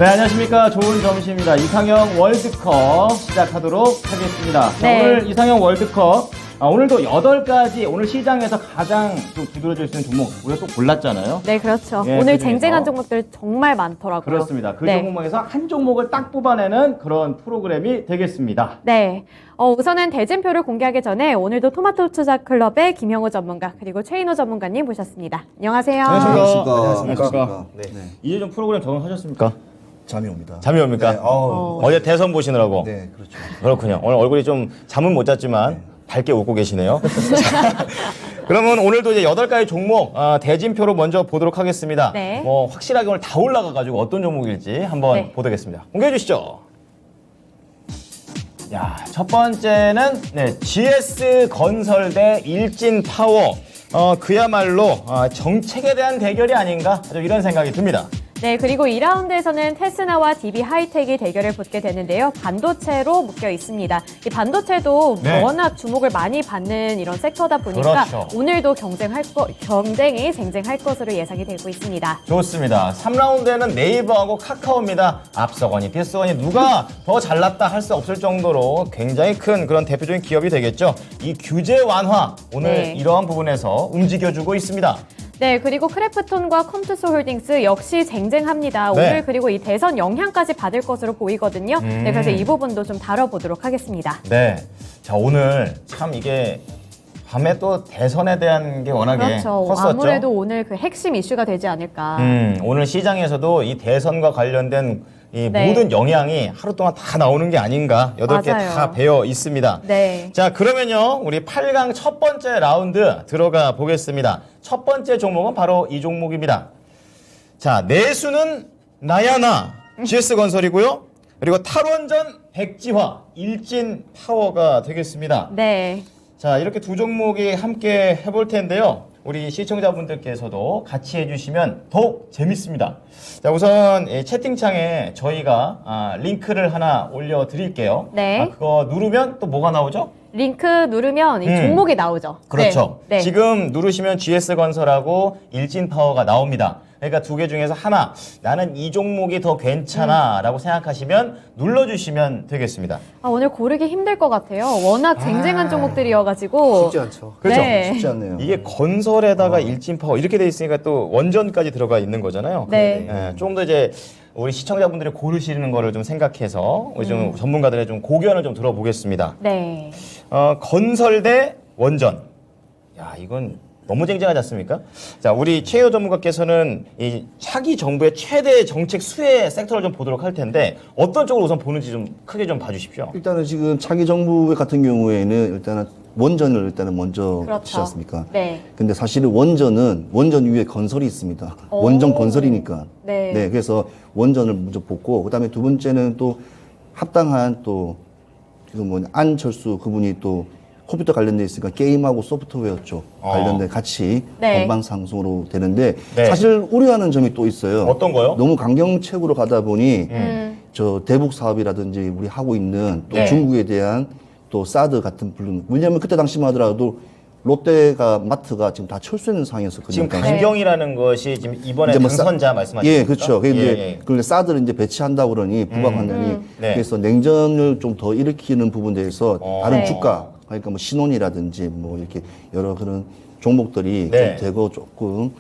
네, 안녕하십니까. 좋은 점심입니다. 이상형 월드컵 시작하도록 하겠습니다. 자, 네. 오늘 이상형 월드컵, 오늘도 8가지, 오늘 시장에서 가장 좀 두드러질 수 있는 종목, 우리가 또 골랐잖아요. 네, 그렇죠. 예, 오늘 그중에서. 쟁쟁한 종목들 정말 많더라고요. 그렇습니다. 그 네. 종목에서 한 종목을 딱 뽑아내는 그런 프로그램이 되겠습니다. 네. 우선은 대진표를 공개하기 전에 오늘도 토마토 투자클럽의 김형우 전문가 그리고 최인호 전문가님 모셨습니다. 안녕하세요. 안녕하십니까. 네. 이제 좀 프로그램 적응하셨습니까? 잠이 옵니다. 잠이 옵니까? 네, 어우. 어제 대선 보시느라고. 네, 그렇죠. 그렇군요. 오늘 얼굴이 좀 잠은 못 잤지만 밝게 웃고 계시네요. 자, 그러면 오늘도 이제 8가지 종목 대진표로 먼저 보도록 하겠습니다. 네. 확실하게 오늘 다 올라가가지고 어떤 종목일지 한번 네. 보도록하겠습니다. 공개해 주시죠. 야, 첫 번째는 GS 건설대 일진파워. 그야말로 정책에 대한 대결이 아닌가 좀 이런 생각이 듭니다. 네, 그리고 2라운드에서는 테스나와 DB 하이텍이 대결을 붙게 되는데요. 반도체로 묶여 있습니다. 이 반도체도 네. 워낙 주목을 많이 받는 이런 섹터다 보니까 그렇죠. 오늘도 경쟁이 쟁쟁할 것으로 예상이 되고 있습니다. 좋습니다. 3라운드에는 네이버하고 카카오입니다. 앞서거니 뒤서거니 누가 더 잘났다 할 수 없을 정도로 굉장히 큰 그런 대표적인 기업이 되겠죠. 이 규제 완화 오늘 네. 이러한 부분에서 움직여주고 있습니다. 네, 그리고 크래프톤과 컴투스 홀딩스 역시 쟁쟁합니다. 네. 오늘 그리고 이 대선 영향까지 받을 것으로 보이거든요. 네, 그래서 이 부분도 좀 다뤄보도록 하겠습니다. 네. 자, 오늘 참 이게 밤에 또 대선에 대한 게 워낙에 그렇죠. 컸었죠. 아무래도 오늘 그 핵심 이슈가 되지 않을까. 오늘 시장에서도 이 대선과 관련된 이 네. 모든 영향이 하루 동안 다 나오는 게 아닌가 8개 맞아요. 다 배어 있습니다. 네. 자, 그러면요 우리 8강 첫 번째 라운드 들어가 보겠습니다. 첫 번째 종목은 바로 이 종목입니다. 자, 내수는 나야나 GS건설이고요. 그리고 탈원전 백지화 일진파워가 되겠습니다. 네. 자, 이렇게 두 종목이 함께 해볼 텐데요. 우리 시청자분들께서도 같이 해주시면 더욱 재밌습니다. 자, 우선 채팅창에 저희가 링크를 하나 올려드릴게요. 네. 그거 누르면 또 뭐가 나오죠? 링크 누르면 이 종목이 나오죠. 그렇죠. 네. 네. 지금 누르시면 GS건설하고 일진파워가 나옵니다. 그러니까 두 개 중에서 하나, 나는 이 종목이 더 괜찮아 라고 생각하시면 눌러주시면 되겠습니다. 오늘 고르기 힘들 것 같아요. 워낙 쟁쟁한 종목들이어가지고. 쉽지 않죠. 그렇죠? 네. 쉽지 않네요. 이게 건설에다가 일진파워 이렇게 돼 있으니까 또 원전까지 들어가 있는 거잖아요. 네. 좀 더 이제 우리 시청자분들이 고르시는 거를 좀 생각해서 우리 좀 전문가들의 좀 고견을 좀 들어보겠습니다. 네. 건설 대 원전. 야, 이건 너무 쟁쟁하지 않습니까? 자, 우리 최혜호 전문가께서는 이 차기 정부의 최대 정책 수혜 섹터를 좀 보도록 할 텐데 어떤 쪽으로 우선 보는지 좀 크게 좀 봐주십시오. 일단은 지금 차기 정부 같은 경우에는 일단은 원전을 일단은 먼저 그렇죠. 그렇지 않습니까? 네. 근데 사실은 원전 위에 건설이 있습니다. 오. 원전 건설이니까. 네. 그래서 원전을 먼저 뽑고 그다음에 두 번째는 또 합당한 또 지금 안철수 그분이 또 컴퓨터 관련돼 있으니까 게임하고 소프트웨어 쪽 관련된 같이 네. 건방상승으로 되는데 네. 사실 우려하는 점이 또 있어요. 어떤 거요? 너무 강경책으로 가다 보니 저 대북 사업이라든지 우리 하고 있는 또 네. 중국에 대한 또 사드 같은 불능. 왜냐하면 그때 당시만 하더라도 롯데가 마트가 지금 다 철수하는 상황이었거든요. 지금 당시. 강경이라는 것이 지금 이번에 이제 뭐 당선자 말씀하시는 예, 겁니까? 그렇죠. 근데 예. 그런데 사드를 이제 배치한다고 그러니 북한 관련이 네. 그래서 냉전을 좀 더 일으키는 부분에 대해서 다른 네. 주가 그러니까 뭐 신혼이라든지 뭐 이렇게 여러 그런 종목들이 네. 좀 되고 조금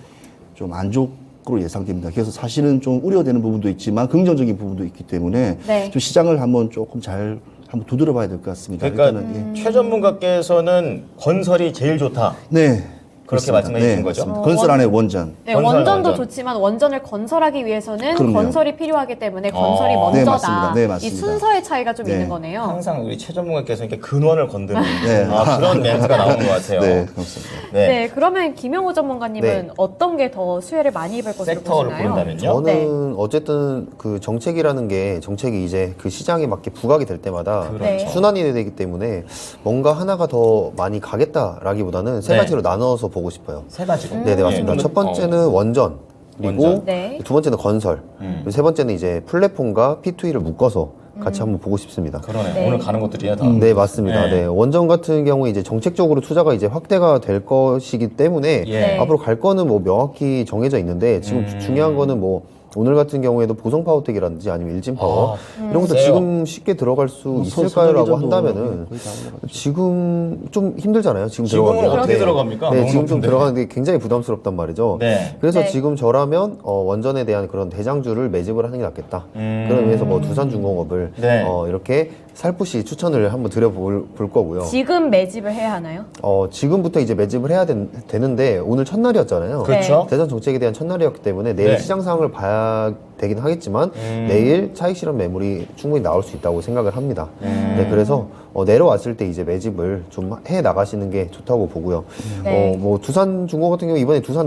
좀 안 좋고 예상됩니다. 그래서 사실은 좀 우려되는 부분도 있지만 긍정적인 부분도 있기 때문에 네. 좀 시장을 한번 조금 잘 한번 두드려봐야 될 것 같습니다. 그러니까 일단은 최 전문가께서는 건설이 제일 좋다. 네. 그렇게 그렇습니다. 말씀해 주신 네, 거죠? 맞습니다. 건설 안에 원전. 네, 건설, 원전도 원전. 좋지만 원전을 건설하기 위해서는 그럼요. 건설이 필요하기 때문에 건설이 네, 먼저다. 맞습니다. 네, 이 맞습니다. 순서의 차이가 좀 네. 있는 거네요. 항상 우리 최 전문가께서 이렇게 근원을 건드는 네. 그런 멘트가 나오는 것 같아요. 네, 그렇습니다. 네. 네, 그러면 김영호 전문가님은 네. 어떤 게 더 수혜를 많이 입을 것으로 섹터를 보시나요? 고른다면요? 저는 네. 어쨌든 그 정책이라는 게 정책이 이제 그 시장에 맞게 부각이 될 때마다 그렇죠. 네. 순환이 되기 때문에 뭔가 하나가 더 많이 가겠다라기보다는 세 네. 가지로 나눠서 보고 싶어요. 세 가지로. 네네 맞습니다. 예. 첫 번째는 원전 그리고 원전. 네. 두 번째는 건설 그리고 세 번째는 이제 플랫폼과 P2E를 묶어서 같이 한번 보고 싶습니다. 그러네. 네. 오늘 가는 것들이야 다. 네 맞습니다. 네. 네. 원전 같은 경우에 이제 정책적으로 투자가 이제 확대가 될 것이기 때문에 예. 네. 앞으로 갈 거는 뭐 명확히 정해져 있는데 지금 중요한 거는 뭐 오늘 같은 경우에도 보성파워텍이라든지 아니면 일진파워 이런 것도 세요. 지금 쉽게 들어갈 수 있을까요라고 선정이 정도 한다면은 거의 다 올라갔죠. 지금 좀 힘들잖아요. 지금 지금은 들어가기가. 어떻게 들어갑니까? 네, 너무 지금 좀 높은데. 들어가는 게 굉장히 부담스럽단 말이죠. 네. 그래서 네. 지금 저라면 원전에 대한 그런 대장주를 매집을 하는 게 낫겠다. 그런 의미에서 뭐 두산중공업을 네. 이렇게 살포시 추천을 한번 드려볼 거고요. 지금 매집을 해야 하나요? 지금부터 이제 매집을 해야 되는데 오늘 첫날이었잖아요. 그렇죠. 대선 정책에 대한 첫날이었기 때문에 내일 네. 시장 상황을 봐야 되긴 하겠지만 내일 차익 실현 매물이 충분히 나올 수 있다고 생각을 합니다. 네, 그래서 내려왔을 때 이제 매집을 좀 해 나가시는 게 좋다고 보고요. 네. 뭐 두산중공 같은 경우 이번에 두산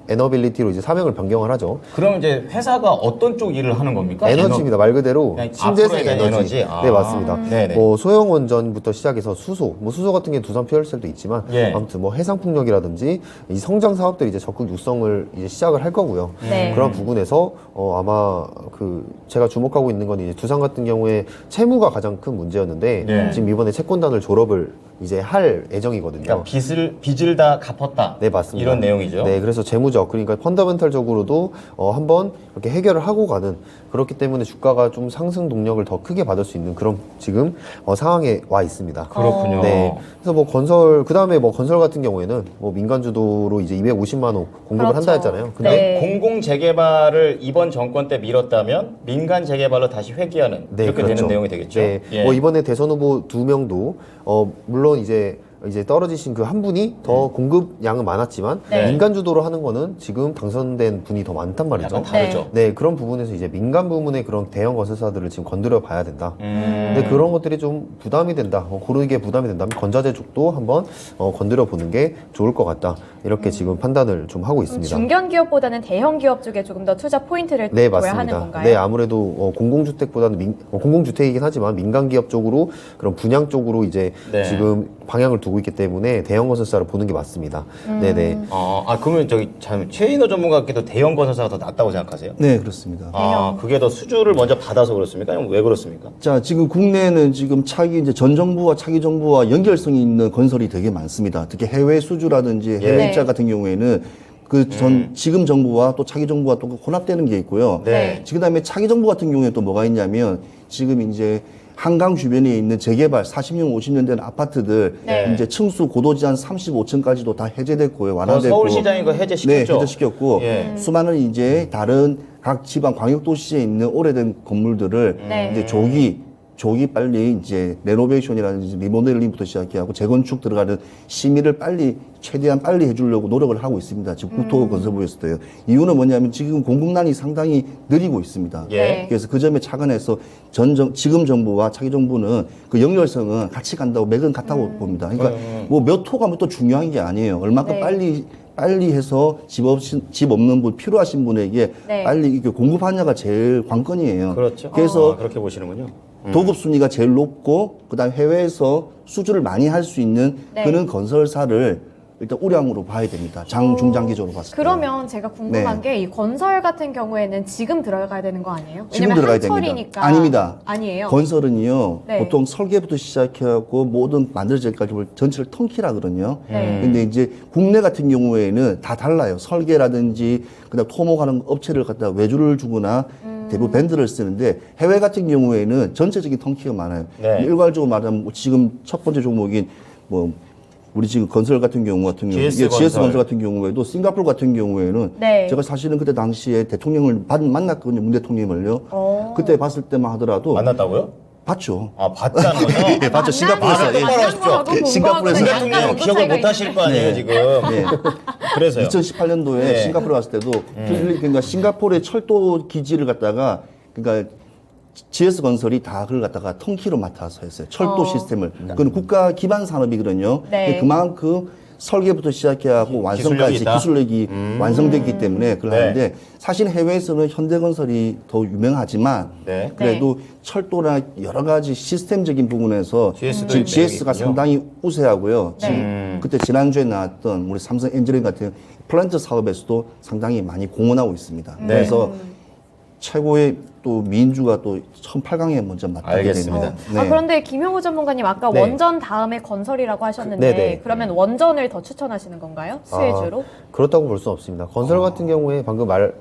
에너빌리티로 이제 사명을 변경을 하죠. 그럼 이제 회사가 어떤 쪽 일을 하는 겁니까? 에너지입니다. 말 그대로 그냥 신재생 앞으로에 대한 에너지. 에너지? 아. 네, 맞습니다. 네네. 뭐 소형 원전부터 시작해서 수소, 뭐 수소 같은 게 두산 퓨얼셀도 있지만 예. 아무튼 뭐 해상풍력이라든지 이 성장 사업들이 이제 적극 육성을 이제 시작을 할 거고요. 네. 그런 부분에서 아마 제가 주목하고 있는 건 이제 두산 같은 경우에 채무가 가장 큰 문제였는데 네. 지금 이번에 채권단을 졸업을 이제 할 예정이거든요. 그러니까 빚을 다 갚았다. 네, 맞습니다. 이런 내용이죠. 네, 그래서 재무적, 그러니까 펀더멘털적으로도 한번 이렇게 해결을 하고 가는, 그렇기 때문에 주가가 좀 상승 동력을 더 크게 받을 수 있는 그런 지금 상황에 와 있습니다. 그렇군요. 네. 그래서 뭐 건설, 그 다음에 뭐 건설 같은 경우에는 뭐 민간 주도로 이제 250만 호 공급을 그렇죠. 한다 했잖아요. 근데 네. 공공 재개발을 이번 정권 때 미뤘다면 민간 재개발로 다시 회귀하는 네, 이렇게 그렇죠. 되는 내용이 되겠죠. 네. 예. 뭐 이번에 대선 후보 2명도 물론 이제 떨어지신 그 한 분이 더 공급량은 많았지만 네. 민간 주도로 하는 거는 지금 당선된 분이 더 많단 말이죠. 약간 다르죠. 네, 그런 부분에서 이제 민간 부문의 그런 대형 건설사들을 지금 건드려 봐야 된다. 음. 근데 그런 것들이 좀 부담이 된다. 고르게 부담이 된다면 건자재 쪽도 한번 건드려 보는 게 좋을 것 같다. 이렇게 지금 판단을 좀 하고 있습니다. 중견 기업보다는 대형 기업 쪽에 조금 더 투자 포인트를 네, 둬야 하는 맞습니다. 건가요? 네, 아무래도 공공주택보다는 공공주택이긴 하지만 민간 기업 쪽으로 그런 분양 쪽으로 이제 네. 지금 방향을 두고 있기 때문에 대형 건설사를 보는 게 맞습니다. 네네. 그러면 참 최인호 전문가께도 대형 건설사가 더 낫다고 생각하세요? 네, 그렇습니다. 그게 더 수주를 먼저 받아서 그렇습니까? 아니면 왜 그렇습니까? 자, 지금 국내는 지금 이제 전 정부와 차기 정부와 연결성이 있는 건설이 되게 많습니다. 특히 해외 수주라든지 해외 네. 입자 같은 경우에는 지금 정부와 또 차기 정부와 또 혼합되는 게 있고요. 네. 그다음에 차기 정부 같은 경우에 또 뭐가 있냐면 지금 이제 한강 주변에 있는 재개발 40년, 50년 된 아파트들 네. 이제 층수 고도지 한 35층까지도 다 해제됐고요. 완화됐고. 서울시장이 그 해제시켰죠? 네, 해제시켰고 예. 수많은 이제 다른 각 지방 광역 도시에 있는 오래된 건물들을 네. 이제 조기 빨리 이제 레노베이션이라든지 리모델링부터 시작해하고 재건축 들어가는 심의를 최대한 빨리 해주려고 노력을 하고 있습니다. 지금 국토건설부에서도요. 이유는 뭐냐면 지금 공급난이 상당히 느리고 있습니다. 예. 그래서 그 점에 착안해서 지금 정부와 차기 정부는 그 연결성은 같이 간다고 맥은 같다고 봅니다. 그러니까 뭐 몇 호가 뭐 또 중요한 게 아니에요. 얼마큼 네. 빨리 해서 집 없는 분, 필요하신 분에게 네. 빨리 이렇게 공급하냐가 제일 관건이에요. 그렇죠. 그래서 그렇게 보시는군요. 도급 순위가 제일 높고 그다음 해외에서 수주를 많이 할 수 있는 네. 그런 건설사를 일단 우량으로 봐야 됩니다. 중장기적으로 봤을 때. 그러면 제가 궁금한 네. 게 이 건설 같은 경우에는 지금 들어가야 되는 거 아니에요? 지금 왜냐면 들어가야 됩니다. 한철이니까. 아닙니다. 아니에요. 건설은요. 네. 보통 설계부터 시작해갖고 모든 만들어질까지 전체를 턴키라거든요. 네. 근데 이제 국내 같은 경우에는 다 달라요. 설계라든지 그다음 토목하는 업체를 갖다 외주를 주거나 대부분 밴드를 쓰는데 해외 같은 경우에는 전체적인 턴키가 많아요. 네. 일괄적으로 말하면 뭐 지금 첫 번째 종목인 뭐 우리 지금 건설 같은 경우 GS GS 건설 건설 같은 경우에도 싱가포르 같은 경우에는 네. 제가 사실은 그때 당시에 대통령을 만났거든요. 문 대통령을요. 그때 봤을 때만 하더라도 만났다고요? 봤죠. 봤다는 거죠? 네, 봤죠. 싱가포르에서. 만난 똑바로 하십시오. 거하고 본 싱가포르에서. 거하고는 대통령 약간 기억을 차이가 못 하실 거 아니에요, 네. 지금. 네. 그래서요. 2018년도에 네. 싱가포르 갔을 때도 그러니까 싱가포르의 철도 기지를 갖다가 그러니까 GS 건설이 다 그걸 갖다가 턴키로 맡아서 했어요. 철도 시스템을. 그건 국가 기반 산업이거든요. 네. 그만큼 설계부터 시작해하고 완성까지 기술력이 있다? 기술력이 완성됐기 때문에 그걸 네. 하는데 사실 해외에서는 현대건설이 더 유명하지만 네. 그래도 철도나 여러 가지 시스템적인 부분에서 GS 도 지금 매력이 GS가 있군요. 상당히 우세하고요. 네. 지금 그때 지난주에 나왔던 우리 삼성 엔지니어링 같은 플랜트 사업에서도 상당히 많이 공헌하고 있습니다. 네. 그래서 최고의 또 민주가 또 처음 8강에 먼저 맞다게 알겠습니다. 됩니다. 네. 아, 그런데 김형우 전문가님 아까 네. 원전 다음에 건설이라고 하셨는데 네네. 그러면 원전을 더 추천하시는 건가요? 수혜주로? 그렇다고 볼 수는 없습니다. 건설 같은 경우에 방금 말을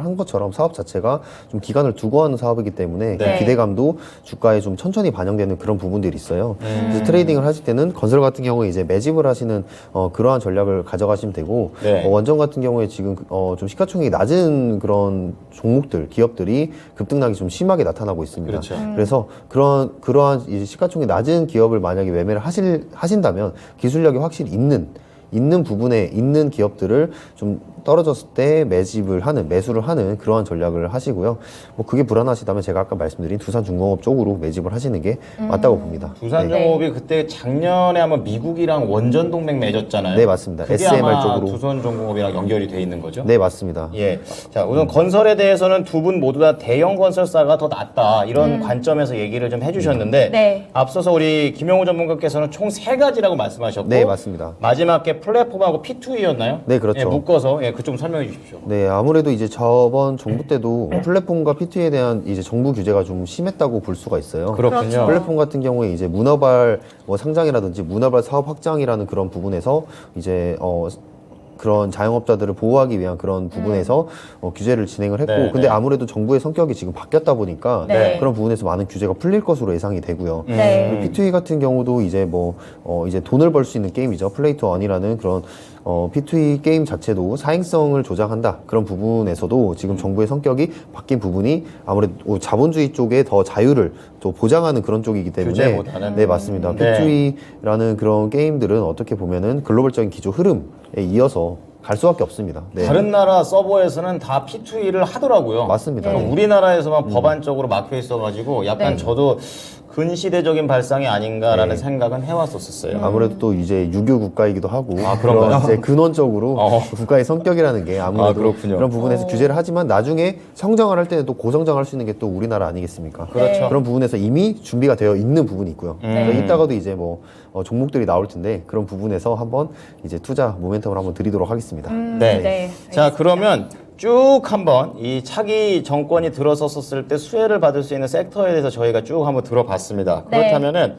한 것처럼 사업 자체가 좀 기간을 두고 하는 사업이기 때문에 네. 그 기대감도 주가에 좀 천천히 반영되는 그런 부분들이 있어요. 그래서 트레이딩을 하실 때는 건설 같은 경우에 이제 매집을 하시는 그러한 전략을 가져가시면 되고 네. 원전 같은 경우에 지금 좀 시가총액이 낮은 그런 종목들, 기업들이 급등락이 좀 심하게 나타나고 있습니다. 그렇죠. 그래서 그러한 이제 시가총액이 낮은 기업을 만약에 매매를 하신다면 기술력이 확실히 있는 부분에 있는 기업들을 좀 떨어졌을 때 매수를 하는 그러한 전략을 하시고요. 뭐 그게 불안하시다면 제가 아까 말씀드린 두산중공업 쪽으로 매집을 하시는 게 맞다고 봅니다. 두산종업이 그때 작년에 아마 미국이랑 원전 동맹 맺었잖아요. 네, 맞습니다. 그게 SMR 아마 쪽으로. 두산종공업이랑 연결이 돼 있는 거죠. 네, 맞습니다. 예. 자, 우선 건설에 대해서는 두 분 모두 다 대형 건설사가 더 낫다. 이런 관점에서 얘기를 좀 해주셨는데. 네. 앞서서 우리 김영우 전문가께서는 총 3가지라고 말씀하셨고. 네, 맞습니다. 마지막 게 플랫폼하고 P2E였나요? 네, 그렇죠. 예, 묶어서 그쪽 좀 설명해 주십시오. 네, 아무래도 이제 저번 정부 때도 플랫폼과 P2E에 대한 이제 정부 규제가 좀 심했다고 볼 수가 있어요. 그렇군요. 그렇죠. 플랫폼 같은 경우에 이제 문어발 상장이라든지 문어발 사업 확장이라는 그런 부분에서 이제 그런 자영업자들을 보호하기 위한 그런 부분에서 규제를 진행을 했고, 네, 근데 네. 아무래도 정부의 성격이 지금 바뀌었다 보니까 네. 그런 부분에서 많은 규제가 풀릴 것으로 예상이 되고요. 네. 그리고 P2E 같은 경우도 이제 이제 돈을 벌 수 있는 게임이죠. 플레이 투 원이라는 그런 P2E 게임 자체도 사행성을 조장한다. 그런 부분에서도 지금 정부의 성격이 바뀐 부분이 아무래도 자본주의 쪽에 더 자유를 또 보장하는 그런 쪽이기 때문에. 규제보다는. 네, 맞습니다. 네. P2E라는 그런 게임들은 어떻게 보면은 글로벌적인 기조 흐름에 이어서 갈 수밖에 없습니다. 네. 다른 나라 서버에서는 다 P2E를 하더라고요. 맞습니다. 그러니까 우리나라에서만 법안적으로 막혀 있어가지고 약간 네. 저도 근시대적인 발상이 아닌가라는 네. 생각은 해왔었어요. 아무래도 또 이제 유교 국가이기도 하고 아, 그런가요? 그런 이제 근원적으로 어. 국가의 성격이라는 게 아무래도 아, 그렇군요. 그런 부분에서 규제를 하지만 나중에 성장을 할 때는 또 고성장할 수 있는 게 또 우리나라 아니겠습니까? 그렇죠. 그런 부분에서 이미 준비가 되어 있는 부분이 있고요. 그러니까 이따가도 이제 종목들이 나올 텐데 그런 부분에서 한번 이제 투자 모멘텀을 한번 드리도록 하겠습니다. 네. 네, 자, 알겠습니다. 그러면 쭉 한번 이 차기 정권이 들어섰을 때 수혜를 받을 수 있는 섹터에 대해서 저희가 쭉 한번 들어봤습니다. 네. 그렇다면은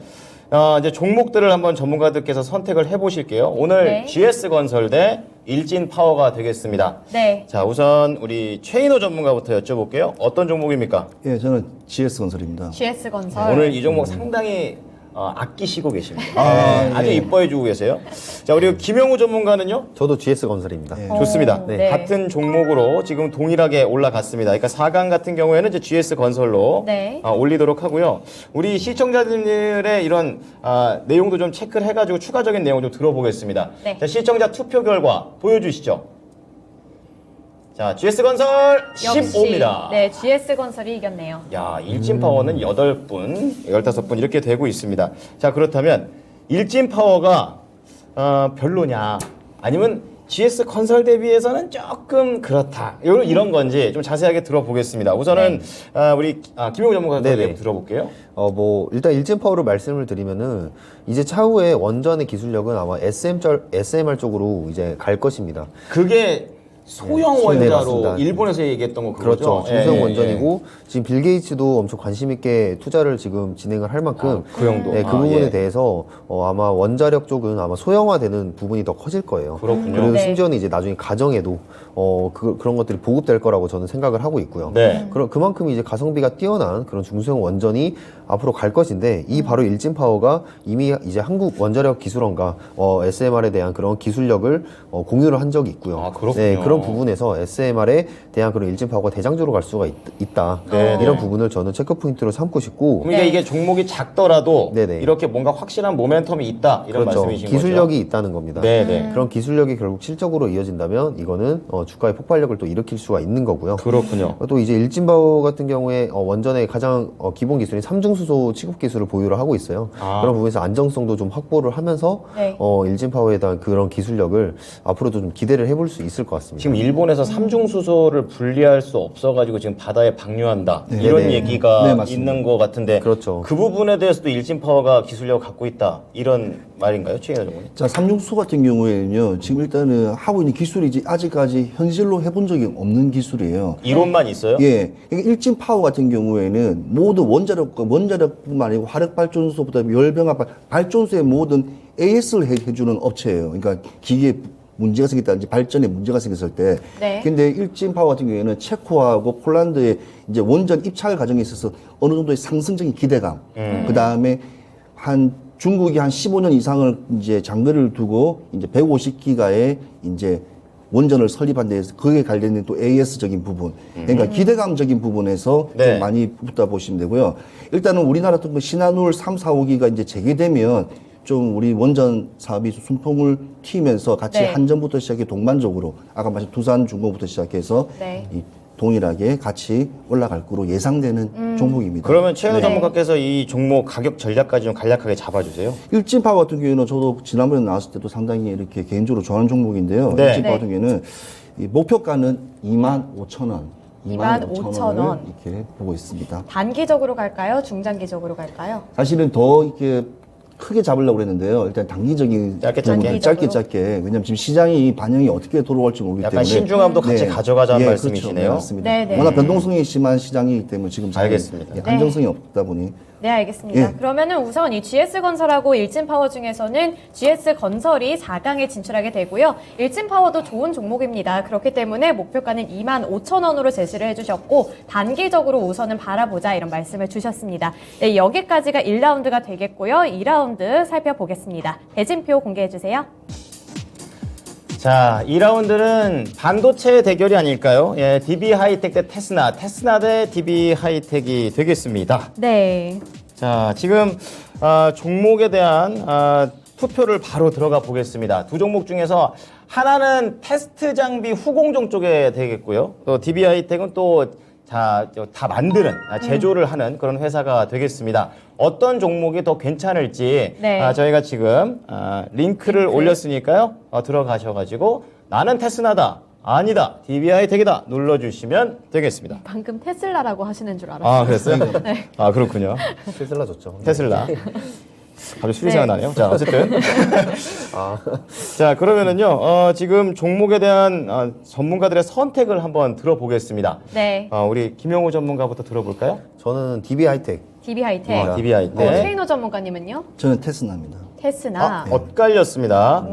이제 종목들을 한번 전문가들께서 선택을 해보실게요. 오늘 네. GS건설 대 일진파워가 되겠습니다. 네. 자, 우선 우리 최인호 전문가부터 여쭤볼게요. 어떤 종목입니까? 예, 저는 GS건설입니다. GS건설. 오늘 이 종목 상당히 아끼시고 계십니다. 네, 아주 이뻐해주고 계세요. 자, 우리 김영우 전문가는요? 저도 GS건설입니다. 좋습니다. 네. 같은 종목으로 지금 동일하게 올라갔습니다. 그러니까 4강 같은 경우에는 이제 GS건설로 네. 올리도록 하고요. 우리 시청자들의 이런 내용도 좀 체크를 해가지고 추가적인 내용 좀 들어보겠습니다. 네. 자, 시청자 투표 결과 보여주시죠. 자, GS건설 역시 15입니다. 네, GS건설이 이겼네요. 야, 일진파워는 8분, 15분 이렇게 되고 있습니다. 자, 그렇다면 일진파워가 별로냐? 아니면 GS건설 대비해서는 조금 그렇다. 이런 건지 좀 자세하게 들어보겠습니다. 우선은 우리 김용우 전문가부터 네네. 얘기 들어볼게요. 일단 일진파워로 말씀을 드리면은 이제 차후에 원전의 기술력은 아마 SMR 쪽으로 이제 갈 것입니다. 그게 소형 네, 원자로 맞습니다. 일본에서 얘기했던 거 그렇죠. 그거죠? 중소형 예, 예, 원전이고 지금 빌 게이츠도 엄청 관심 있게 투자를 지금 진행을 할 만큼 그 정도? 네, 그 아, 부분에 예. 대해서 아마 원자력 쪽은 아마 소형화되는 부분이 더 커질 거예요. 그렇군요. 그리고 네. 심지어는 이제 나중에 가정에도 그런 것들이 보급될 거라고 저는 생각을 하고 있고요. 네. 그만큼 이제 가성비가 뛰어난 그런 중소형 원전이 앞으로 갈 것인데 이 바로 일진파워가 이미 이제 한국 원자력 기술원과 SMR에 대한 그런 기술력을 공유를 한 적이 있고요. 아, 그렇군요. 네, 그런 부분에서 SMR에 대한 그런 일진파워가 대장주로 갈 수가 있다. 네, 이런 네. 부분을 저는 체크 포인트로 삼고 싶고 그러니까 네. 이게 종목이 작더라도 네네. 이렇게 뭔가 확실한 모멘텀이 있다 이런 그렇죠. 말씀이신 기술력이 거죠? 있다는 겁니다. 네네. 그런 기술력이 결국 실적으로 이어진다면 이거는 주가의 폭발력을 또 일으킬 수가 있는 거고요. 그렇군요. 또 이제 일진바오 같은 경우에 원전의 가장 기본 기술인 삼중수소 취급 기술을 보유를 하고 있어요. 아. 그런 부분에서 안정성도 좀 확보를 하면서 네. 일진파워에 대한 그런 기술력을 앞으로도 좀 기대를 해볼 수 있을 것 같습니다. 지금 일본에서 삼중수소를 분리할 수 없어가지고 지금 바다에 방류한다 이런 네. 얘기가 네, 맞습니다. 있는 것 같은데 그렇죠. 그 부분에 대해서도 일진파워가 기술력을 갖고 있다 이런 말인가요, 최인호 전문가님? 자, 삼중수 같은 경우에는요, 지금 일단은 하고 있는 기술이지 아직까지 현실로 해본 적이 없는 기술이에요. 이론만 있어요? 예. 그러니까 일진 파워 같은 경우에는 모든 원자력뿐만 아니고 화력발전소부터 열병합 발전소의 모든 AS를 해주는 업체예요. 그러니까 기계에 문제가 생겼다든지 발전에 문제가 생겼을 때. 네. 근데 일진 파워 같은 경우에는 체코하고 폴란드의 이제 원전 입찰 과정에 있어서 어느 정도의 상승적인 기대감. 그 다음에 중국이 한 15년 이상을 이제 장거리를 두고 이제 150기가의 이제 원전을 설립한 데에서 그에 관련된 또 AS적인 부분, 그러니까 기대감적인 부분에서 네. 좀 많이 붙다 보시면 되고요. 일단은 우리나라 같은 신한울 3, 4호기가 이제 재개되면 좀 우리 원전 사업이 숨통을 튀면서 같이 네. 한전부터 시작해 동반적으로 아까 말씀 두산중공부터 시작해서 네. 이 동일하게 같이 올라갈 거로 예상되는 종목입니다. 그러면 최현우 네. 전문가께서 이 종목 가격 전략까지 좀 간략하게 잡아주세요. 일진파워 같은 경우에는 저도 지난번에 나왔을 때도 상당히 이렇게 개인적으로 좋아하는 종목인데요. 네. 일진파워 네. 같은 경우에는 이 목표가는 25,000원. 25,000원. 이렇게 보고 있습니다. 단기적으로 갈까요? 중장기적으로 갈까요? 사실은 더 이렇게 크게 잡으려고 그랬는데요. 일단 단기적인 짧게, 부분, 짧게? 짧게 짧게. 왜냐면 지금 시장이 반영이 어떻게 돌아올지 모르기 약간 때문에 신중함도 같이 가져가자는 말씀이시네요. 그렇죠. 네, 맞습니다. 네, 네. 워낙 변동성이 심한 시장이기 때문에 지금 잘 알겠습니다. 안정성이 없다 보니 네, 알겠습니다. 예. 그러면은 우선 이 GS건설하고 일진파워 중에서는 GS건설이 4강에 진출하게 되고요. 일진파워도 좋은 종목입니다. 그렇기 때문에 목표가는 25,000원으로 제시를 해주셨고 단기적으로 우선은 바라보자 이런 말씀을 주셨습니다. 네, 여기까지가 1라운드가 되겠고요. 2라운드 살펴보겠습니다. 대진표 공개해주세요. 자, 2라운드는 반도체 대결이 아닐까요? 예, DB 하이텍 대 테스나, 테스나 대 DB 하이텍이 되겠습니다. 네. 자, 지금 종목에 대한 투표를 바로 들어가 보겠습니다. 두 종목 중에서 하나는 테스트 장비 후공정 쪽에 되겠고요. 또 DB 하이텍은 또 다 만드는, 제조를 하는 그런 회사가 되겠습니다. 어떤 종목이 더 괜찮을지 네. 저희가 지금 링크를 올렸으니까요. 들어가셔가지고 나는 테스나다, 아니다, DB 하이텍이다 눌러주시면 되겠습니다. 방금 테슬라라고 하시는 줄 알았어요. 아, 그랬어요? 아, 그렇군요. 테슬라 좋죠. 테슬라. 갑자기 술이 네. 생각나네요. 자, 어쨌든. 자, 그러면은요, 지금 종목에 대한 전문가들의 선택을 한번 들어보겠습니다. 네. 우리 김영호 전문가부터 들어볼까요? 저는 DB 하이텍. DB 하이텍. DB 하이텍. 최인호 전문가님은요? 저는 테스나입니다. 테스나. 엇갈렸습니다.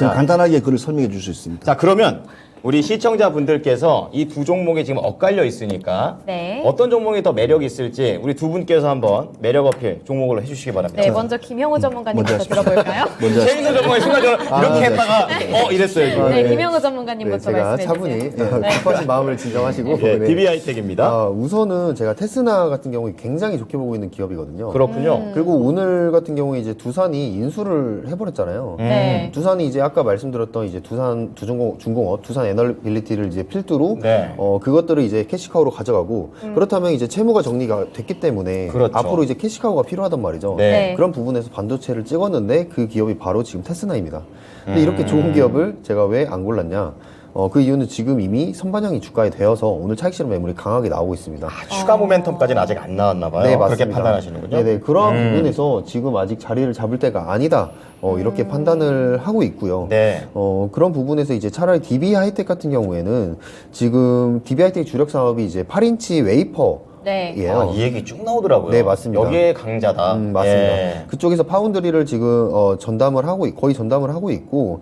저는 간단하게 그걸 설명해 줄 수 있습니다. 자, 그러면 우리 시청자분들께서 이 두 종목이 지금 엇갈려 있으니까 네. 어떤 종목이 더 매력이 있을지 우리 두 분께서 한번 매력 어필 종목으로 해주시기 바랍니다. 네, 먼저 김영호 전문가님부터 들어볼까요? 먼저 하시죠. 최인호 전문가 순간 이렇게 했다가 이랬어요. 지금. 네, 김영호 전문가님부터 제가 말씀해 차분히 주세요. 급하신 마음을 진정하시고 예, 네. DB 하이텍입니다. 우선은 제가 테스나 같은 경우에 굉장히 좋게 보고 있는 기업이거든요. 그렇군요. 그리고 오늘 같은 경우에 이제 두산이 인수를 해버렸잖아요. 네. 두산이 이제 아까 말씀드렸던 이제 두산 중공업 두산 에너빌리티를 이제 필두로 네. 그것들을 이제 캐시카우로 가져가고 그렇다면 이제 채무가 정리가 됐기 때문에 그렇죠. 앞으로 이제 캐시카우가 필요하단 말이죠. 네. 네. 그런 부분에서 반도체를 찍었는데 그 기업이 바로 지금 테스나입니다. 근데 이렇게 좋은 기업을 제가 왜 안 골랐냐? 그 이유는 지금 이미 선반영이 주가에 되어서 오늘 차익 실현 매물이 강하게 나오고 있습니다. 추가 모멘텀까지는 아직 안 나왔나 봐요. 네, 그렇게 맞습니다. 판단하시는군요. 네네. 그런 부분에서 지금 아직 자리를 잡을 때가 아니다. 이렇게 판단을 하고 있고요. 네. 그런 부분에서 이제 차라리 DB 하이텍 같은 경우에는 지금 DB 하이텍 주력 사업이 이제 8인치 웨이퍼 네. 예요. 이 얘기 쭉 나오더라고요. 네, 맞습니다. 여기에 강자다. 맞습니다. 예. 그쪽에서 파운드리를 지금 거의 전담을 하고 있고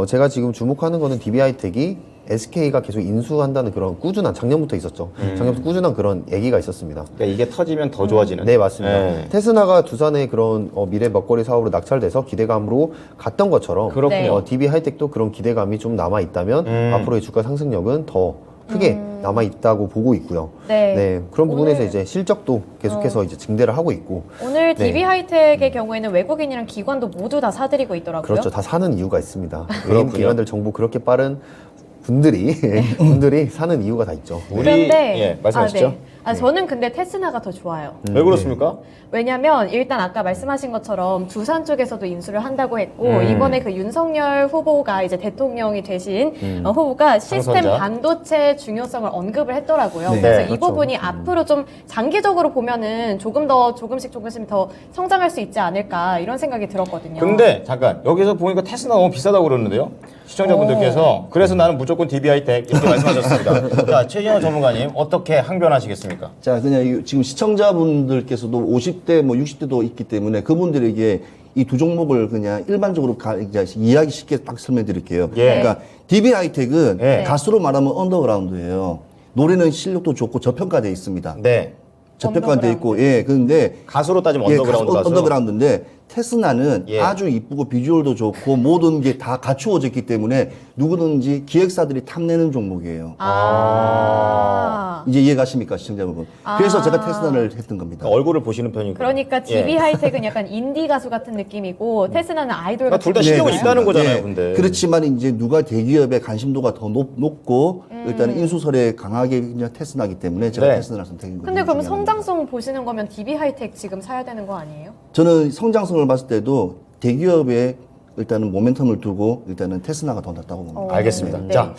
제가 지금 주목하는 거는 DB 하이텍이 SK가 계속 인수한다는 그런 꾸준한 작년부터 있었죠. 작년부터 꾸준한 그런 얘기가 있었습니다. 그러니까 이게 터지면 더 좋아지는. 네, 맞습니다. 예. 테스나가 두산의 그런 미래 먹거리 사업으로 낙찰돼서 기대감으로 갔던 것처럼 그렇군요. DB 하이텍도 그런 기대감이 좀 남아 있다면 앞으로의 주가 상승력은 더 크게 남아 있다고 보고 있고요. 네. 그런 부분에서 오늘- 이제 실적도 계속해서 이제 증대를 하고 있고 오늘 네. DB 하이텍의 경우에는 외국인이랑 기관도 모두 다 사들이고 있더라고요. 그렇죠. 다 사는 이유가 있습니다. 개인 그렇군요. 기관들 정보 그렇게 빠른 분들이 사는 이유가 다 있죠. 우리 그런데 예, 말씀하시죠. 아, 저는 근데 테스나가 더 좋아요. 왜 그렇습니까? 왜냐면 일단 아까 말씀하신 것처럼 두산 쪽에서도 인수를 한다고 했고 이번에 그 윤석열 후보가 이제 대통령이 되신 후보가 시스템 당선자. 반도체 중요성을 언급을 했더라고요. 네, 그래서 그렇죠. 이 부분이 앞으로 좀 장기적으로 보면은 조금 더 조금씩 더 성장할 수 있지 않을까 이런 생각이 들었거든요. 근데 잠깐 여기서 보니까 테스나 너무 비싸다고 그러는데요. 시청자분들께서 그래서 나는 무조건 DB하이텍 이렇게 말씀하셨습니다. 자, 최진호 전문가님 어떻게 항변하시겠습니까? 자, 그냥 지금 시청자분들께서도 50대, 뭐 60대도 있기 때문에 그분들에게 이 두 종목을 그냥 일반적으로 이제 이야기 쉽게 딱 설명드릴게요. 예. 그러니까 DB 하이텍은 예. 가수로 말하면 언더그라운드예요. 노래는 실력도 좋고 저평가되어 있습니다. 네. 저평가되어 있고, 예, 그런데 가수로 따지면 언더그라운드 가수. 언더그라운드인데 테스나는 예. 아주 이쁘고 비주얼도 좋고 모든 게 다 갖추어졌기 때문에 누구든지 기획사들이 탐내는 종목이에요. 이제 이해가십니까, 시청자분? 그래서 제가 테스나를 했던 겁니다. 그러니까 얼굴을 보시는 편이고. 그러니까 DB 하이텍은 약간 인디 가수 같은 느낌이고 테스나는 아이돌 그러니까 같은 둘다 실력은 느낌이잖아요. 있다는 거잖아요, 네. 근데. 그렇지만 이제 누가 대기업의 관심도가 더 높고 일단 인수설에 강하게 그냥 테스나기 때문에 제가 네. 테스나를 선택한 거예요. 근데 그럼 성장성 보시는 거면 DB 하이텍 지금 사야 되는 거 아니에요? 저는 성장성을 봤을 때도 대기업에 일단은 모멘텀을 두고 일단은 테스나가 더 낫다고 봅니다. 알겠습니다. 네. 자,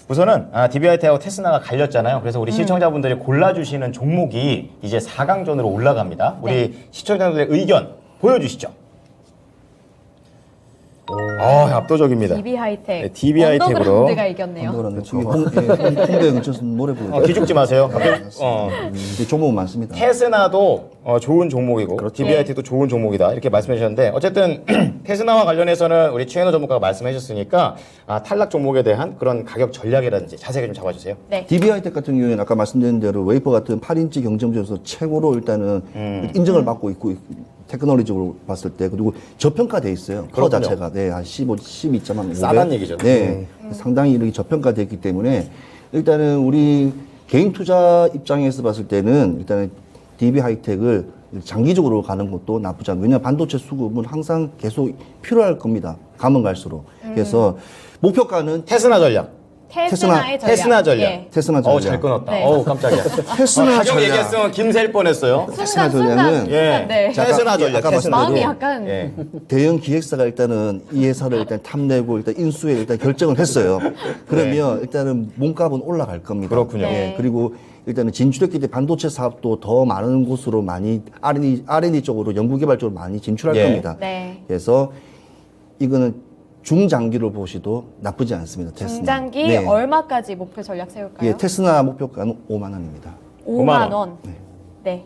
우선은 DB하이텍하고 테스나가 갈렸잖아요. 그래서 우리 시청자분들이 골라주시는 종목이 이제 4강전으로 올라갑니다. 우리 네. 시청자분들의 의견 보여주시죠. 압도적입니다. DB 하이텍. 네, DB 하이텍으로. 언더그라운드가 이겼네요. 홍대 근처에서 노래 부르고 기죽지 마세요. 종목은 많습니다. 테스나도 좋은 종목이고 DB하이텍도 좋은 종목이다 이렇게 말씀해 주셨는데 어쨌든 테스나와 관련해서는 우리 최현호 전문가가 말씀해 주셨으니까 탈락 종목에 대한 그런 가격 전략이라든지 자세하게 좀 잡아주세요. 네. DB 하이텍 같은 경우에는 아까 말씀드린 대로 웨이퍼 같은 8인치 경쟁주에서 최고로 일단은 인정을 받고 있고 테크놀로지적으로 봤을 때 그리고 저평가돼 있어요. 거 그렇군요. 자체가 한 12.3. 싸단 얘기죠. 네, 상당히 이렇게 저평가돼 있기 때문에 일단은 우리 개인 투자 입장에서 봤을 때는 일단은 DB 하이텍을 장기적으로 가는 것도 나쁘지 않아요. 왜냐하면 반도체 수급은 항상 계속 필요할 겁니다. 가면 갈수록. 그래서 목표가는 테스나의 테스나 전략. 전략. 테스나 전략. 예. 테스나 전략. 잘 끊었다. 네. 깜짝이야. 테스나 가격 전략. 얘기했으면 김셀 뻔했어요. 테스나 순간, 전략은 순간, 네. 자, 테스나 전략. 아까 테스나. 마음이 말씀대로 약간 예. 대형 기획사가 일단은 이 회사를 일단 탐내고 일단 인수에 일단 결정을 했어요. 그러면 일단은 몸값은 올라갈 겁니다. 그렇군요. 네. 그리고 일단은 진출했기 때문에 반도체 사업도 더 많은 곳으로 많이 R&D 쪽으로 연구개발 쪽으로 많이 진출할 예. 겁니다. 네. 그래서 이거는 중장기로 보시도 나쁘지 않습니다. 테스나. 중장기 네. 얼마까지 목표 전략 세울까요? 예, 테스나 목표가는 5만 원입니다. 5만 원. 네.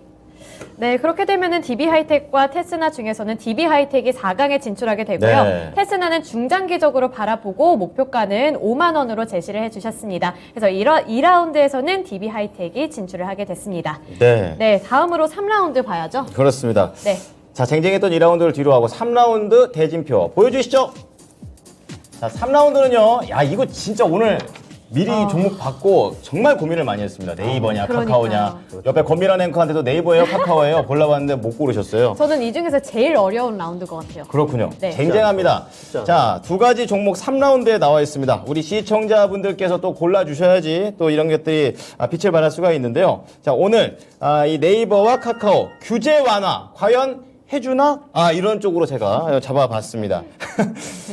네, 그렇게 되면은 DB 하이텍과 테스나 중에서는 DB 하이텍이 4강에 진출하게 되고요. 네. 테스나는 중장기적으로 바라보고 목표가는 5만 원으로 제시를 해주셨습니다. 그래서 2라운드에서는 DB 하이텍이 진출을 하게 됐습니다. 네. 네, 다음으로 3라운드 봐야죠. 그렇습니다. 네. 자, 쟁쟁했던 2라운드를 뒤로 하고 3라운드 대진표 보여주시죠. 자, 3라운드는요. 야, 이거 진짜 오늘 미리 종목 받고 정말 고민을 많이 했습니다. 네이버냐, 그러니까요. 카카오냐. 옆에 권미란 앵커한테도 네이버예요, 카카오예요. 골라봤는데 못 고르셨어요. 저는 이 중에서 제일 어려운 라운드 것 같아요. 그렇군요. 네. 쟁쟁합니다. 자, 두 가지 종목 3라운드에 나와 있습니다. 우리 시청자분들께서 또 골라주셔야지 또 이런 것들이 빛을 발할 수가 있는데요. 자, 오늘 이 네이버와 카카오 규제 완화 과연 해주나? 이런 쪽으로 제가 잡아봤습니다.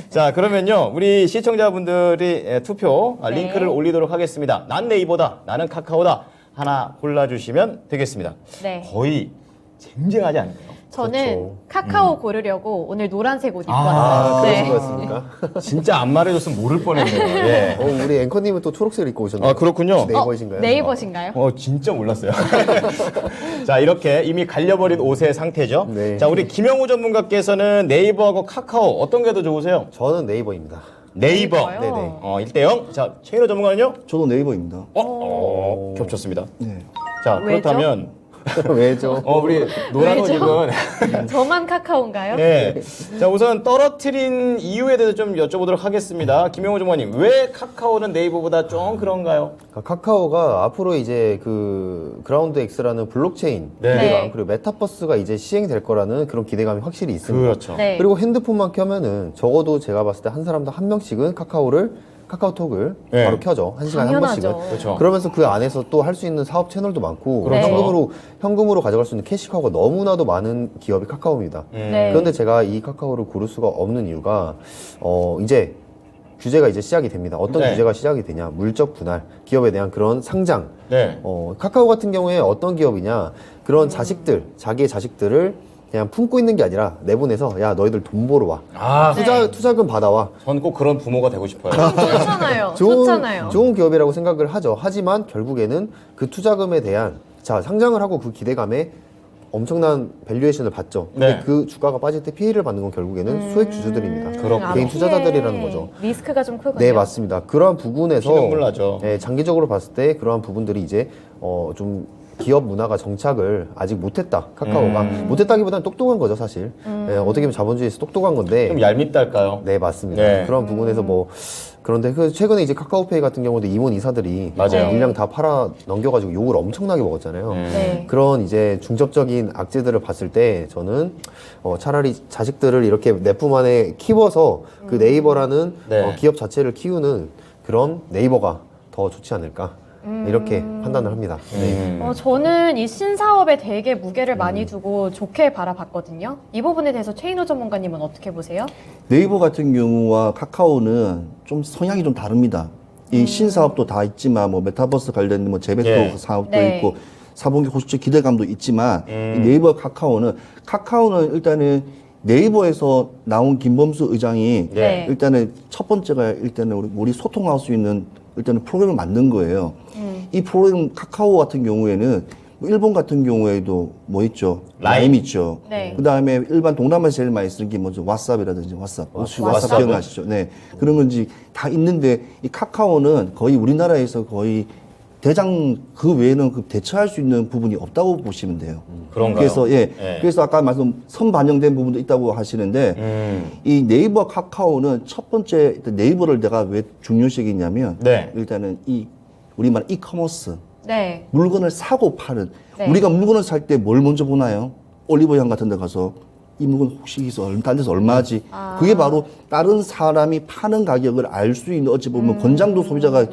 자, 그러면요. 우리 시청자분들이 투표 네. 링크를 올리도록 하겠습니다. 난 네이버다, 나는 카카오다. 하나 골라주시면 되겠습니다. 네. 거의 쟁쟁하지 않을까요? 저는 그렇죠. 카카오 고르려고 오늘 노란색 옷 입고 아, 왔어요. 네. 그러셨습니까? 진짜 안 말해줬으면 모를 뻔했네요. 예. 우리 앵커님은 또 초록색을 입고 오셨네요. 그렇군요. 네이버이신가요? 네이버신가요? 진짜 몰랐어요. 자, 이렇게 이미 갈려버린 옷의 상태죠. 네. 자, 우리 김영우 전문가께서는 네이버하고 카카오 어떤 게 더 좋으세요? 저는 네이버입니다. 네이버. 네이버요? 네네. 1대0. 자, 최인호 전문가는요? 저도 네이버입니다. 겹쳤습니다. 네. 자, 왜죠? 그렇다면 왜죠? 우리 노란 옷 왜죠? 입은 저만 카카오인가요? 네. 자, 우선 떨어뜨린 이유에 대해서 좀 여쭤보도록 하겠습니다. 김영우 전문가님, 왜 카카오는 네이버보다 좀 그런가요? 카카오가 앞으로 이제 그 그라운드 X라는 블록체인 네. 기대감 네. 그리고 메타버스가 이제 시행될 거라는 그런 기대감이 확실히 있습니다. 그렇죠. 네. 그리고 핸드폰만 켜면은 적어도 제가 봤을 때 한 사람당 한 명씩은 카카오를 카카오톡을 네. 바로 켜죠. 1시간에 한 번씩은. 당연하죠. 그렇죠. 그러면서 그 안에서 또 할 수 있는 사업 채널도 많고 그렇죠. 현금으로 가져갈 수 있는 캐시카우가 너무나도 많은 기업이 카카오입니다. 네. 그런데 제가 이 카카오를 고를 수가 없는 이유가 이제 규제가 이제 시작이 됩니다. 어떤 네. 규제가 시작이 되냐? 물적 분할, 기업에 대한 그런 상장. 네. 카카오 같은 경우에 어떤 기업이냐? 그런 자식들, 자기의 자식들을 그냥 품고 있는 게 아니라 내보내서 야 너희들 돈 벌어 와. 아, 투자금 받아와. 전 꼭 그런 부모가 되고 싶어요. 좋잖아요. 좋잖아요. 좋은 기업이라고 생각을 하죠. 하지만 결국에는 그 투자금에 대한 상장을 하고 그 기대감에 엄청난 밸류에이션을 받죠. 근데 네. 그 주가가 빠질 때 피해를 받는 건 결국에는 소액 주주들입니다. 그렇군요. 개인 투자자들이라는 거죠. 리스크가 좀 크군요. 네, 맞습니다. 그러한 부분에서 피눈물 나죠. 네, 장기적으로 봤을 때 그러한 부분들이 이제 좀 기업 문화가 정착을 아직 못했다. 카카오가 못했다기보다는 똑똑한 거죠, 사실. 네, 어떻게 보면 자본주의에서 똑똑한 건데. 좀 얄밉달까요? 네, 맞습니다. 네. 그런 부분에서 그런데 최근에 이제 카카오페이 같은 경우도 임원 이사들이 맞아요. 물량 다 팔아 넘겨가지고 욕을 엄청나게 먹었잖아요. 네. 그런 이제 중첩적인 악재들을 봤을 때 저는 차라리 자식들을 이렇게 내 품 안에 키워서 그 네이버라는 네. 기업 자체를 키우는 그런 네이버가 더 좋지 않을까 이렇게 판단을 합니다. 네. 저는 이 신사업에 되게 무게를 많이 두고 좋게 바라봤거든요. 이 부분에 대해서 최인호 전문가님은 어떻게 보세요? 네이버 같은 경우와 카카오는 좀 성향이 좀 다릅니다. 이 신사업도 다 있지만 뭐 메타버스 관련 뭐 재배도 예. 사업도 네. 있고 사본기 호수적 기대감도 있지만 이 네이버 카카오는 일단은 네이버에서 나온 김범수 의장이 네. 일단은 첫 번째가 일단은 우리 소통할 수 있는 일단은 프로그램을 만든 거예요. 이 프로그램 카카오 같은 경우에는 뭐 일본 같은 경우에도 뭐 있죠? 라임 있죠. 네. 그다음에 일반 동남아에서 제일 많이 쓰는 게 뭐죠? 왓썹이라든지 왓썹. 혹시 왓썹 기억나시죠? 네. 그런 건지 다 있는데 이 카카오는 거의 우리나라에서 거의 대장 그 외에는 그 대처할 수 있는 부분이 없다고 보시면 돼요. 그런가요? 그래서 예. 그래서 아까 말씀 선반영된 부분도 있다고 하시는데 이 네이버 카카오는 첫 번째 일단 네이버를 내가 왜 중요시했냐면 네. 일단은 이 우리말 이커머스 네. 물건을 사고 파는 네. 우리가 물건을 살 때 뭘 먼저 보나요? 올리브영 같은 데 가서 이 물건 혹시 다른 데서 얼마지? 그게 바로 다른 사람이 파는 가격을 알 수 있는 어찌 보면 권장도 소비자가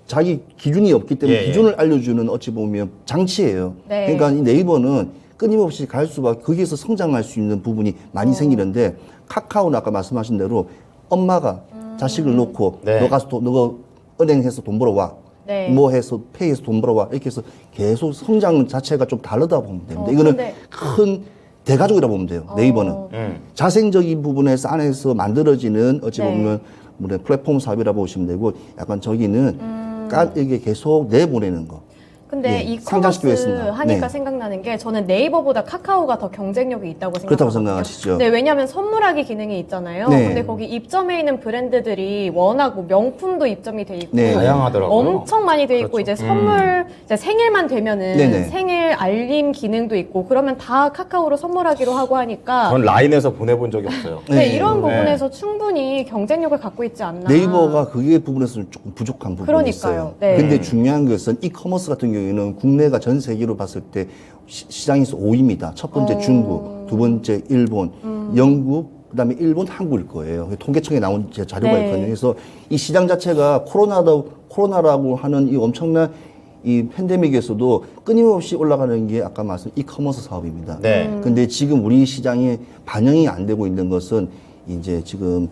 자기 기준이 없기 때문에 예, 예. 기준을 알려주는 어찌 보면 장치예요. 네. 그러니까 이 네이버는 끊임없이 갈 수밖에 거기에서 성장할 수 있는 부분이 많이 생기는데 카카오는 아까 말씀하신 대로 엄마가 자식을 놓고 네. 너 가서 너 은행에서 돈 벌어와. 네. 뭐 해서 페이에서 돈 벌어와 이렇게 해서 계속 성장 자체가 좀 다르다 보면 됩니다. 이거는 근데- 큰 대가족이라 보면 돼요. 네이버는 자생적인 부분에서 안에서 만들어지는 어찌 네. 보면 뭐 플랫폼 사업이라 보시면 되고 약간 저기는 이게 계속 내보내는 거. 근데 예, 이커머스 상장시키고 있습니다. 하니까 네. 생각나는 게 저는 네이버보다 카카오가 더 경쟁력이 있다고 생각하거든요. 그렇다고 생각하시죠? 네, 왜냐하면 선물하기 기능이 있잖아요. 네. 근데 거기 입점해 있는 브랜드들이 워낙 뭐 명품도 입점이 돼 있고 네. 다양하더라고요. 엄청 많이 돼 있고 이제 선물 이제 생일만 되면은 네네. 생일 알림 기능도 있고 그러면 다 카카오로 선물하기로 하고 하니까 전 라인에서 보내본 적이 없어요. 네, 네. 이런 부분에서 충분히 경쟁력을 갖고 있지 않나. 네이버가 그게 부분에서는 조금 부족한 부분이 그러니까요. 있어요. 네. 근데 중요한 것은 이커머스 같은 경우에는 국내가 전 세계로 봤을 때 시장에서 5위입니다. 첫 번째 중국, 두 번째 일본, 영국, 그다음에 일본, 한국일 거예요. 통계청에 나온 제 자료가 네. 있거든요. 그래서 이 시장 자체가 코로나라고 하는 이 엄청난 이 팬데믹에서도 끊임없이 올라가는 게 아까 말씀 이커머스 사업입니다. 네. 근데 지금 우리 시장에 반영이 안 되고 있는 것은 이제 지금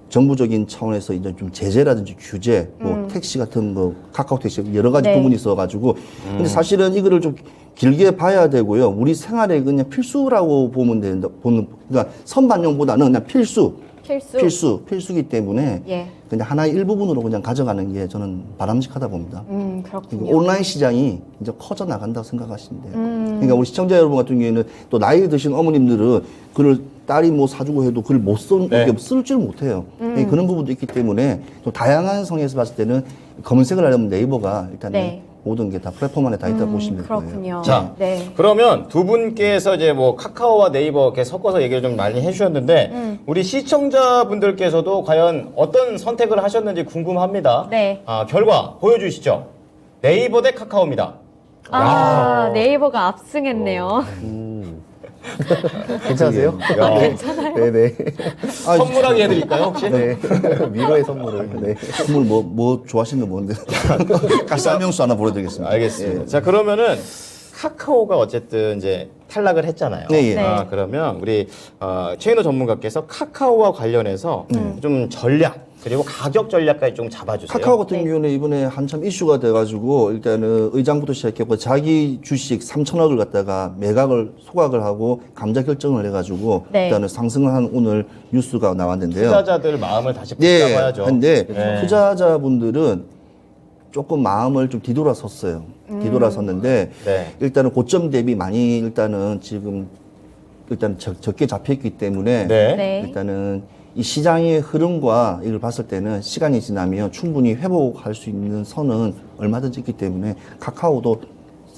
정부적인 차원에서 이제 좀 제재라든지 규제, 뭐 택시 같은 거, 카카오 택시 여러 가지 네. 부분이 있어가지고, 근데 사실은 이거를 좀 길게 봐야 되고요. 우리 생활에 그냥 필수라고 보면 된다. 그러니까 선반영보다는 그냥 필수기 때문에 예. 그냥 하나의 일부분으로 그냥 가져가는 게 저는 바람직하다 봅니다. 그렇군요. 그러니까 온라인 시장이 이제 커져 나간다고 생각하시면 돼요. 그러니까 우리 시청자 여러분 같은 경우에는 또 나이 드신 어머님들은 그걸 딸이 뭐 사주고 해도 그걸 네. 쓸 줄 못해요. 그런 부분도 있기 때문에 또 다양한 성에서 봤을 때는 검색을 하려면 네이버가 일단은 네. 모든 게 다 플랫폼 안에 다 있다고 보시면 될 거예요. 그렇군요. 자, 네. 그러면 두 분께서 이제 뭐 카카오와 네이버 이렇게 섞어서 얘기를 좀 많이 해주셨는데 우리 시청자분들께서도 과연 어떤 선택을 하셨는지 궁금합니다. 네. 결과 보여주시죠. 네이버 대 카카오입니다. 아, 네이버가 압승했네요. 괜찮으세요? 야. 네네. 선물하게 해드릴까요 혹시? 네. 위로의 선물을. 네. 선물 뭐 좋아하시는 거 뭔데? 설명수 하나 보내드리겠습니다. 알겠습니다. 예. 자 그러면은 카카오가 어쨌든 이제 탈락을 했잖아요. 네, 예. 아, 그러면 우리 최인호 전문가께서 카카오와 관련해서 좀 전략 그리고 가격 전략까지 좀 잡아주세요. 카카오 같은 네. 경우는 이번에 한참 이슈가 돼가지고 일단은 의장부터 시작했고 자기 주식 3천억을 갖다가 매각을 소각을 하고 감자 결정을 해가지고 네. 일단은 상승을 한 오늘 뉴스가 나왔는데요. 투자자들 마음을 다시 네, 붙잡아야죠. 근데 네. 투자자분들은 조금 마음을 좀 뒤돌아섰어요. 뒤돌아섰는데 네. 일단은 고점 대비 많이 일단은 지금 일단 적게 잡혔기 때문에 네. 네. 일단은 이 시장의 흐름과 이걸 봤을 때는 시간이 지나면 충분히 회복할 수 있는 선은 얼마든지 있기 때문에 카카오도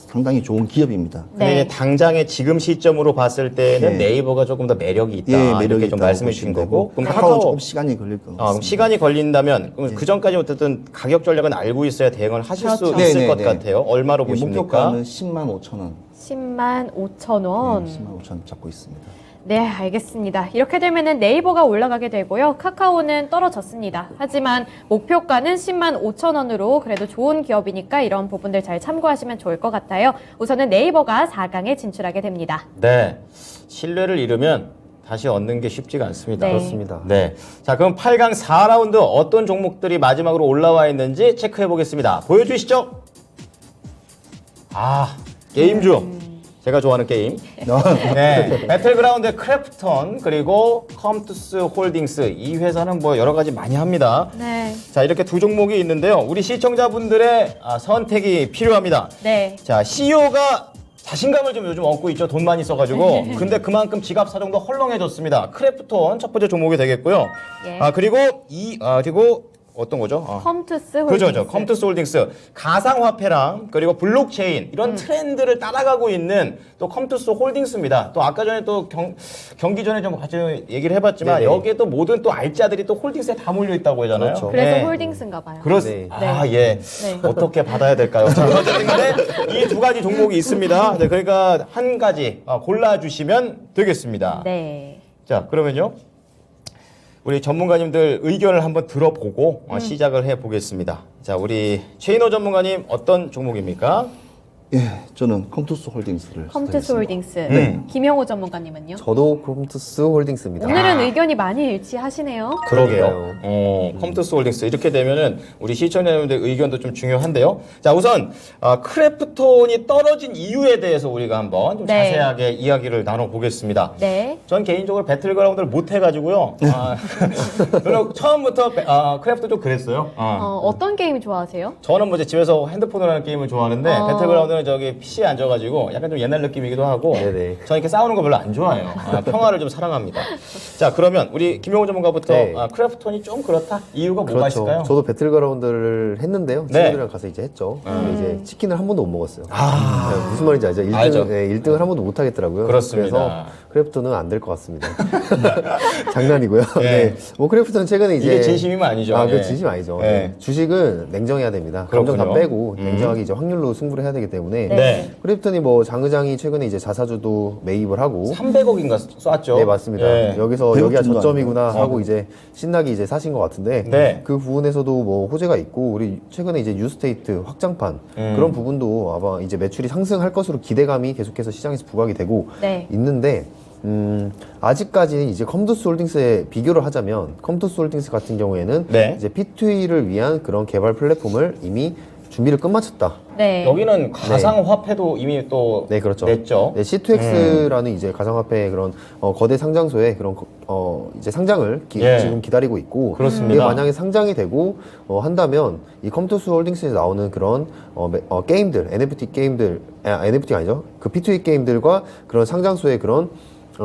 상당히 좋은 기업입니다. 근데 네. 이제 당장의 지금 시점으로 봤을 때는 네. 네이버가 조금 더 매력이 있다. 예, 매력이 이렇게 좀 있다고 말씀해 주신 보시면 거고. 되고 그럼 카카오 카카오 조금 시간이 걸릴 것 같습니다. 그럼 시간이 걸린다면 그럼 그 전까지 어쨌든 가격 전략은 알고 있어야 대응을 하실 수 그렇죠. 있을 네, 것 네, 같아요. 얼마로 예, 보십니까? 목표가는 10만 5천 원. 10만 5천 원. 10만 5천 원 잡고 있습니다. 네, 알겠습니다. 이렇게 되면은 네이버가 올라가게 되고요. 카카오는 떨어졌습니다. 하지만 목표가는 10만 5천 원으로 그래도 좋은 기업이니까 이런 부분들 잘 참고하시면 좋을 것 같아요. 우선은 네이버가 4강에 진출하게 됩니다. 네. 신뢰를 잃으면 다시 얻는 게 쉽지가 않습니다. 네. 그렇습니다. 네. 자, 그럼 8강 4라운드 어떤 종목들이 마지막으로 올라와 있는지 체크해 보겠습니다. 보여주시죠. 아, 게임주. 제가 좋아하는 게임. 네. 배틀그라운드 크래프톤 그리고 컴투스 홀딩스 이 회사는 뭐 여러 가지 많이 합니다. 네. 자, 이렇게 두 종목이 있는데요. 우리 시청자분들의 선택이 필요합니다. 네. 자, CEO가 자신감을 좀 요즘 얻고 있죠. 돈 많이 써가지고. 근데 그만큼 지갑 사정도 헐렁해졌습니다. 크래프톤 첫 번째 종목이 되겠고요. 예. 그리고 어떤 거죠? 컴투스 홀딩스. 그죠. 컴투스 홀딩스. 가상화폐랑 그리고 블록체인 이런 트렌드를 따라가고 있는 또 컴투스 홀딩스입니다. 또 아까 전에 또 경기 전에 좀 같이 얘기를 해봤지만 네네. 여기에 또 모든 또 알짜들이 또 홀딩스에 다 몰려 있다고 하잖아요. 그렇죠. 그래서 네. 홀딩스인가 봐요. 네. 아, 예. 네. 어떻게 받아야 될까요? 자, 어쨌든 간에 이 두 가지 종목이 있습니다. 네, 그러니까 한 가지 골라주시면 되겠습니다. 네. 자, 그러면요. 우리 전문가님들 의견을 한번 들어보고 시작을 해보겠습니다. 자, 우리 최인호 전문가님 어떤 종목입니까? 예, 저는 컴투스 홀딩스를 컴투스 선택했습니다. 홀딩스. 김영호 전문가님은요? 저도 컴투스 홀딩스입니다. 오늘은 의견이 많이 일치하시네요. 그러게요. 컴투스 홀딩스 이렇게 되면은 우리 시청자분들 의견도 좀 중요한데요. 자, 우선 크래프톤이 떨어진 이유에 대해서 우리가 한번 좀 네. 자세하게 이야기를 나눠보겠습니다. 네. 전 개인적으로 배틀그라운드를 못 해가지고요. 저는 처음부터 크래프트 좀 그랬어요. 어떤 게임 좋아하세요? 저는 뭐 이제 집에서 핸드폰으로 하는 게임을 좋아하는데 배틀그라운드는 저기 PC에 앉아가지고 약간 좀 옛날 느낌이기도 하고 네네. 저는 이렇게 싸우는 거 별로 안 좋아해요. 평화를 좀 사랑합니다. 자, 그러면 우리 김용호 전문가부터 네. 크래프톤이 좀 그렇다? 이유가 뭐가 그렇죠. 있을까요? 저도 배틀그라운드를 했는데요. 네. 친구들이랑 가서 이제 했죠. 근데 이제 치킨을 한 번도 못 먹었어요. 네, 무슨 말인지 알죠? 1등, 알죠. 네, 1등을 한 번도 못 하겠더라고요. 그렇습니다. 그래서 크래프톤은 안 될 것 같습니다. 장난이고요. 네. 네. 뭐 크래프톤은 최근에 이제 이게 진심이면 아니죠. 아, 예. 그 진심 아니죠. 네. 네. 주식은 냉정해야 됩니다. 감정 다 그렇군요. 빼고 냉정하게 이제 확률로 승부를 해야 되기 때문에 네. 크래프톤이 뭐 장 의장이 최근에 이제 자사주도 매입을 하고 300억인가 쐈죠. 네, 맞습니다. 예. 여기서 배역 여기가 정도 저점이구나 아니에요? 하고 이제 신나게 이제 사신 것 같은데 네. 그 부분에서도 뭐 호재가 있고 우리 최근에 이제 유스테이트 확장판 그런 부분도 아마 이제 매출이 상승할 것으로 기대감이 계속해서 시장에서 부각이 되고 네. 있는데 아직까지 이제 컴투스 홀딩스에 비교를 하자면 컴투스 홀딩스 같은 경우에는 네. 이제 P2E를 위한 그런 개발 플랫폼을 이미 준비를 끝마쳤다. 네. 여기는 가상화폐도 이미 또 네, 그렇죠. 냈죠. 네, C2X라는 이제 가상화폐의 그런 거대 상장소에 그런 이제 상장을 예. 지금 기다리고 있고 그렇습니다. 이게 만약에 상장이 되고 한다면 이 컴투스 홀딩스에서 나오는 그런 게임들, NFT 게임들, NFT가 아니죠. 그 P2E 게임들과 그런 상장소의 그런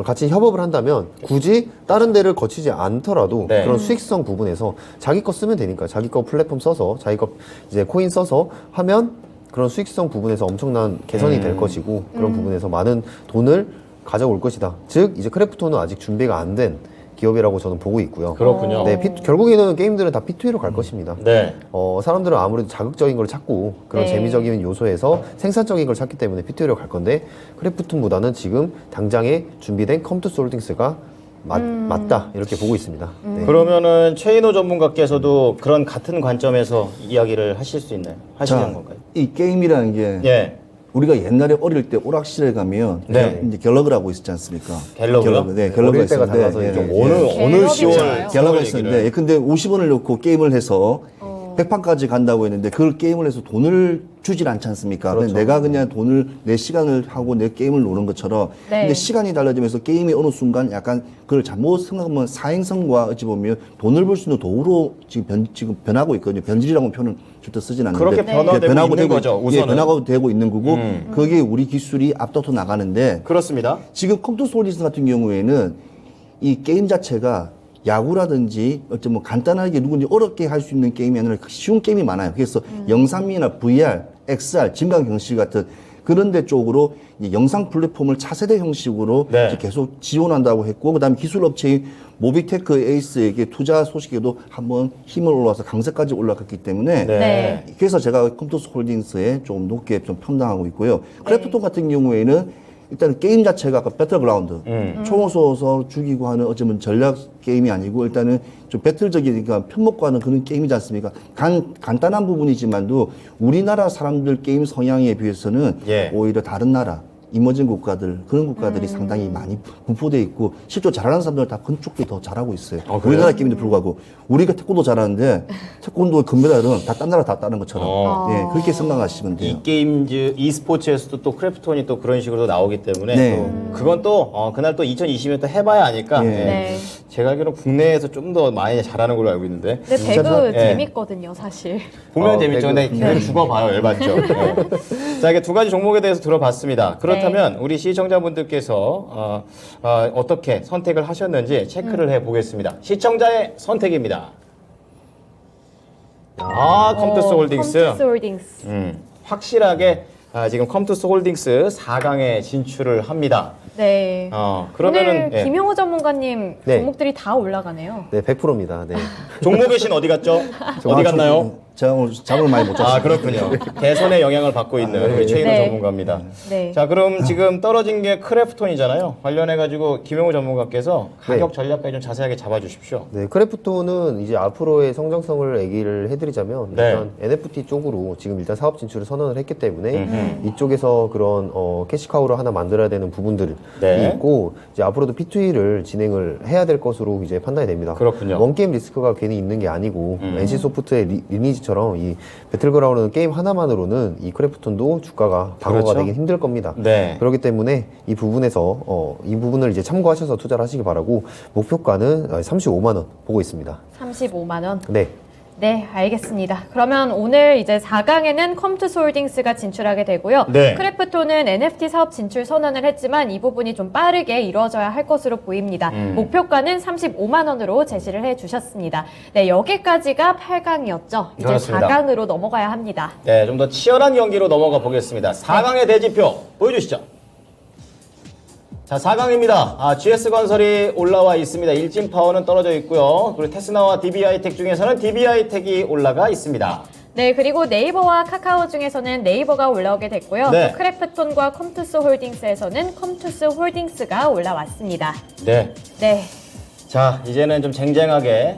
같이 협업을 한다면 굳이 다른 데를 거치지 않더라도 네. 그런 수익성 부분에서 자기 거 쓰면 되니까 자기 거 플랫폼 써서 자기 거 이제 코인 써서 하면 그런 수익성 부분에서 엄청난 개선이 될 것이고 그런 부분에서 많은 돈을 가져올 것이다. 즉 이제 크래프톤은 아직 준비가 안 된 기업이라고 저는 보고 있고요. 그렇군요. 네, 결국에는 게임들은 다 P2A로 갈 것입니다. 네. 사람들은 아무래도 자극적인 걸 찾고 그런 네. 재미적인 요소에서 생산적인 걸 찾기 때문에 P2A로 갈 건데 크래프톤보다는 지금 당장에 준비된 컴투스 홀딩스가 맞다 이렇게 보고 있습니다. 네. 그러면은 최인호 전문가께서도 그런 같은 관점에서 이야기를 하실 수 있나요? 하시는 건가요? 이 게임이라는 게 예. 우리가 옛날에 어릴 때 오락실에 가면 네. 이제 갤러그라고 있었지 않습니까? 갤러그요? 네, 갤러그 어릴 때가 있었는데, 달라서 예, 좀 예. 어느 갤러그인가요? 10월 갤러그 있었는데, 근데 50원을 넣고 게임을 해서 100판까지 간다고 했는데 그걸 게임을 해서 돈을 주질 않지 않습니까? 그렇죠. 내가 그냥 돈을 내 시간을 하고 내 게임을 노는 것처럼 네. 근데 시간이 달라지면서 게임이 어느 순간 약간 그걸 잘못 생각하면 사행성과 어찌 보면 돈을 벌 수 있는 도구로 지금 변하고 있거든요. 변질이라고 표현을 절대 쓰진 않는데 그렇게 변화되고 있는 거죠, 예, 우선은. 변화가 되고 있는 거고 거기에 우리 기술이 앞서서 나가는데 그렇습니다. 지금 컴투스 홀딩스 같은 경우에는 이 게임 자체가 야구라든지 어쩌면 간단하게 누구든지 어렵게 할 수 있는 게임이 아니라 쉬운 게임이 많아요. 그래서 영상미나 VR, XR, 진강 형식 같은 그런 데 쪽으로 이제 영상 플랫폼을 차세대 형식으로 네. 이제 계속 지원한다고 했고 그다음에 기술 업체인 모비테크 에이스에게 투자 소식에도 한번 힘을 올라와서 강세까지 올라갔기 때문에 네. 네. 그래서 제가 컴투스 홀딩스에 좀 높게 좀 평당하고 있고요. 크래프톤 같은 경우에는 일단 게임 자체가 아까 배틀그라운드 총을 쏘아서 죽이고 하는 어쩌면 전략 게임이 아니고 일단은 좀 배틀적이니까 편먹고 하는 그런 게임이지 않습니까? 간단한 부분이지만도 우리나라 사람들 게임 성향에 비해서는 예. 오히려 다른 나라 이머징 국가들 그런 국가들이 상당히 많이 분포돼 있고 실제로 잘하는 사람들 다 건축도 더 잘하고 있어요. 그래요? 우리나라 게임에도 불구하고 우리가 태권도 잘하는데 태권도 금메달은 다 딴 나라 다 따는 것처럼 예, 그렇게 생각하시면 돼요. 이 게임즈 e스포츠에서도 또 크래프톤이 또 그런 식으로 나오기 때문에 네. 또 그건 또 그날 또 2020년 또 해봐야 아니까 예. 예. 네. 제가 알기로는 국내에서 좀 더 많이 잘하는 걸로 알고 있는데 근데 배그 예. 재밌거든요, 사실. 보면 재밌죠. 근데 배그. 걔는 죽어봐요. 열받죠. 예. 자, 이게 두 가지 종목에 대해서 들어봤습니다. 그렇다면 우리 시청자분들께서 어떻게 선택을 하셨는지 체크를 해보겠습니다. 시청자의 선택입니다. 컴투스 홀딩스. 컴투스 홀딩스. 확실하게 지금 컴투스 홀딩스 4강에 진출을 합니다. 네. 그러면은 오늘 김용호 전문가님 네. 종목들이 다 올라가네요. 네, 100%입니다. 네. 종목의 신 어디 갔죠? 어디 갔나요? 제가 오늘 잠을 많이 못 잤어요. 그렇군요. 대선의 영향을 받고 있는 우리 최인호 네. 전문가입니다. 네. 자, 그럼 지금 떨어진 게 크래프톤이잖아요. 관련해가지고 김용호 전문가께서 가격 네. 전략까지 좀 자세하게 잡아주십시오. 네, 크래프톤은 이제 앞으로의 성장성을 얘기를 해드리자면 네. 일단 NFT 쪽으로 지금 일단 사업 진출을 선언을 했기 때문에 이쪽에서 그런 캐시카우를 하나 만들어야 되는 부분들이 네. 있고 이제 앞으로도 P2E를 진행을 해야 될 것으로 이제 판단이 됩니다. 그렇군요. 원게임 리스크가 괜히 있는 게 아니고 NC소프트의 리니지처럼 이 배틀그라운드 게임 하나만으로는 이 크래프톤도 주가가 방어가 그렇죠. 되긴 힘들 겁니다. 네. 그렇기 때문에 이 부분에서 이 부분을 이제 참고하셔서 투자를 하시기 바라고 목표가는 35만 원 보고 있습니다. 35만 원. 네. 네, 알겠습니다. 그러면 오늘 이제 4강에는 컴투스 홀딩스가 진출하게 되고요. 네. 크래프톤은 NFT 사업 진출 선언을 했지만 이 부분이 좀 빠르게 이루어져야 할 것으로 보입니다. 목표가는 35만 원으로 제시를 해주셨습니다. 네, 여기까지가 8강이었죠. 이제 그렇습니다. 4강으로 넘어가야 합니다. 네, 좀 더 치열한 경기로 넘어가 보겠습니다. 4강의 대지표 보여주시죠. 자, 4강입니다. GS건설이 올라와 있습니다. 일진파워는 떨어져 있고요. 그리고 테스나와 DB하이텍 중에서는 DB하이텍이 올라가 있습니다. 네, 그리고 네이버와 카카오 중에서는 네이버가 올라오게 됐고요. 네. 또 크래프톤과 컴투스 홀딩스에서는 컴투스 홀딩스가 올라왔습니다. 네. 네. 자, 이제는 좀 쟁쟁하게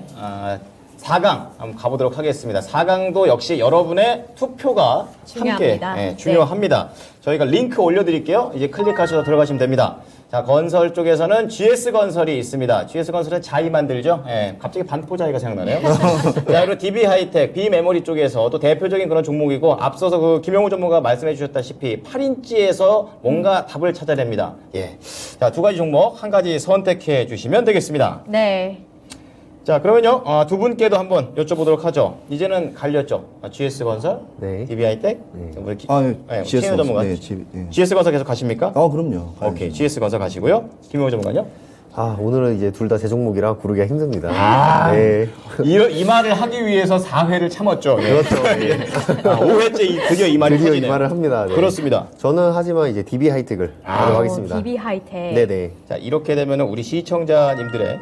4강 한번 가보도록 하겠습니다. 4강도 역시 여러분의 투표가 중요합니다. 함께 중요합니다. 저희가 링크 올려드릴게요. 이제 클릭하셔서 들어가시면 됩니다. 자, 건설 쪽에서는 GS건설이 있습니다. GS건설은 자이 만들죠? 예, 갑자기 반포자이가 생각나네요. 자, 그리고 DB하이텍, B메모리 쪽에서 또 대표적인 그런 종목이고 앞서서 그 김용호 전문가가 말씀해 주셨다시피 8인치에서 뭔가 답을 찾아냅니다. 예. 자, 두 가지 종목 한 가지 선택해 주시면 되겠습니다. 네. 자, 그러면요, 두 분께도 한번 여쭤보도록 하죠. 이제는 갈렸죠. GS건설, 네. DB하이텍, 우리 GS 최인호 전문가. 네, GS건설 계속 가십니까? 그럼요. 오케이, GS건설 가시고요. 김용호 전문가요? 오늘은 이제 둘 다 제 종목이라 고르기가 힘듭니다. 네. 이 말을 하기 위해서 4회를 참았죠. 그렇죠. 5회째 드디어 이 말이 드디어 이 터지네요. 말을 합니다. 네. 그렇습니다. 저는 하지만 이제 DB 하이텍을 하도록 하겠습니다. DB 하이텍. 네네. 자, 이렇게 되면 우리 시청자님들의